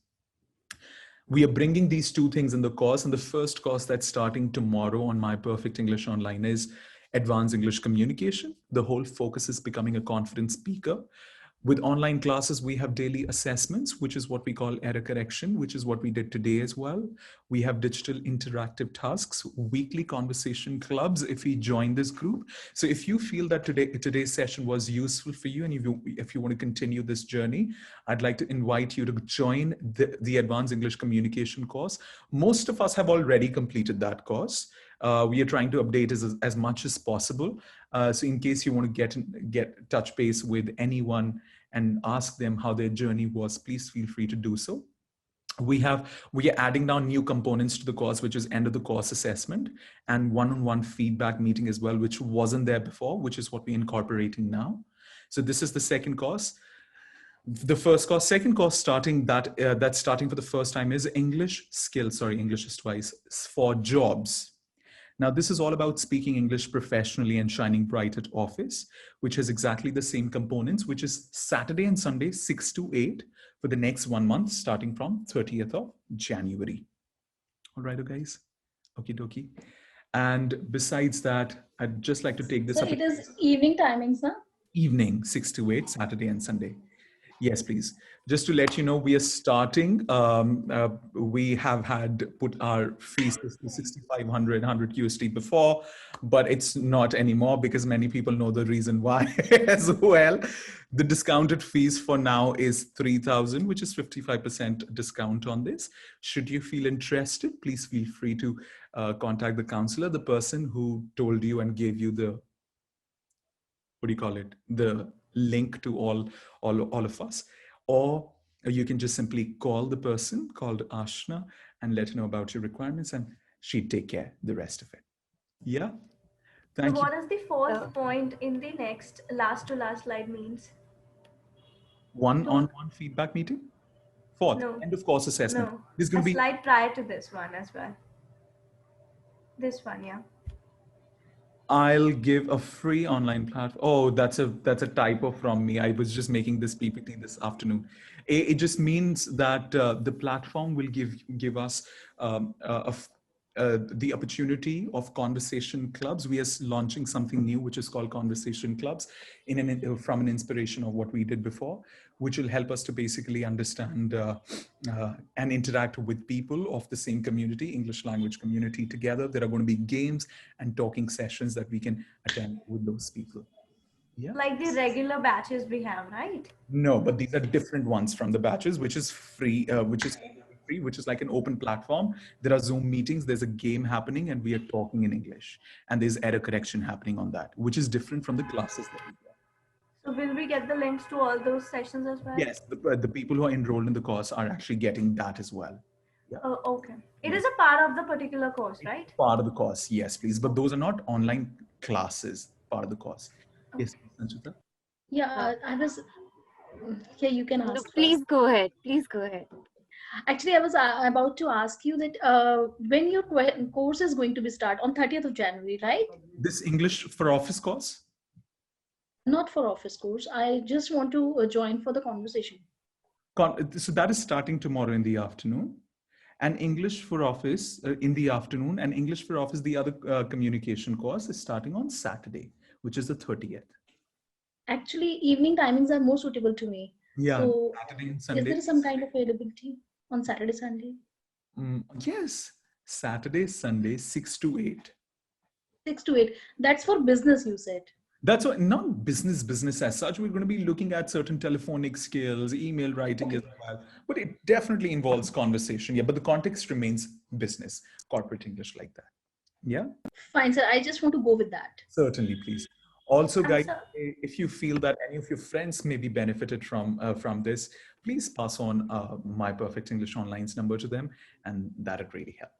We are bringing these 2 things in the course, and the first course that's starting tomorrow on My Perfect English Online is Advanced English Communication. The whole focus is becoming a confident speaker. With online classes, we have daily assessments, which is what we call error correction, which is what we did today as well. We have digital interactive tasks, weekly conversation clubs if you join this group. So if you feel that today's session was useful for you, and if you want to continue this journey, I'd like to invite you to join the Advanced English Communication course. Most of us have already completed that course. We are trying to update as much as possible. So in case you want to get touch base with anyone and ask them how their journey was, please feel free to do so. We are adding down new components to the course, which is end of the course assessment and one-on-one feedback meeting as well, which wasn't there before, which is what we're incorporating now. So this is the second course. The first course, second course starting that's starting for the first time is English skills. Sorry, English is twice, for jobs. Now, this is all about speaking English professionally and shining bright at office, which has exactly the same components, which is Saturday and Sunday, 6 to 8 for the next 1 month, starting from 30th of January. All right, guys. Okie dokie. And besides that, I'd just like to take this So up. it is evening timings, huh? Evening, 6 to 8, Saturday and Sunday. Yes, please. Just to let you know, we are starting. We have had put our fees to 6,500, 100 USD before, but it's not anymore because many people know the reason why as well. The discounted fees for now is 3,000, which is 55% discount on this. Should you feel interested, please feel free to contact the counselor, the person who told you and gave you the, what do you call it, the link to all of us, or you can just simply call the person called Ashna and let her know about your requirements, and she'd take care the rest of it. Yeah. Thank So you. what is the fourth point in the next last to last slide means? One-on-one feedback meeting. Fourth, No. end of course assessment. No. There's going A to be slide prior to this one as well. This one, yeah. I'll give a free online platform. Oh, that's a typo from me. I was just making this PPT this afternoon. It just means that the platform will give us the opportunity of conversation clubs. We are launching something new, which is called conversation clubs, from an inspiration of what we did before, which will help us to basically understand and interact with people of the same community, English language community together. There are going to be games and talking sessions that we can attend with those people. Yeah. Like the regular batches we have, right? No, but these are different ones from the batches, which is free, which is like an open platform. There are Zoom meetings, there's a game happening, and we are talking in English. And there's error correction happening on that, which is different from the classes that we get. So will we get the links to all those sessions as well? Yes, the people who are enrolled in the course are actually getting that as well. Yeah. Oh, okay. It Yes. is a part of the particular course, right? Part of the course, yes, please. But those are not online classes, part of the course. Yes, Sanchita? Yeah, I was. Yeah, you can No, ask first. please go ahead. Please go ahead. Actually, I was about to ask you that when your course is going to be start on 30th of January, right? This English for Office course? Not for office course. I just want to join for the conversation. So that is starting tomorrow in the afternoon. And English for Office in the afternoon. And English for Office, the other communication course, is starting on Saturday, which is the 30th. Actually, evening timings are more suitable to me. Yeah, So, Saturday and is Sunday. there some kind of availability on Saturday, Sunday? Yes, Saturday, Sunday, 6 to 8. 6 to 8. That's for business, you said. That's what, not business as such. We're going to be looking at certain telephonic skills, email writing as well. But it definitely involves conversation. Yeah, but the context remains business, corporate English like that. Yeah. Fine, sir. I just want to go with that. Certainly, please. Also, And guys, so, if you feel that any of your friends may be benefited from this, please pass on My Perfect English Online's number to them, and that'd really help.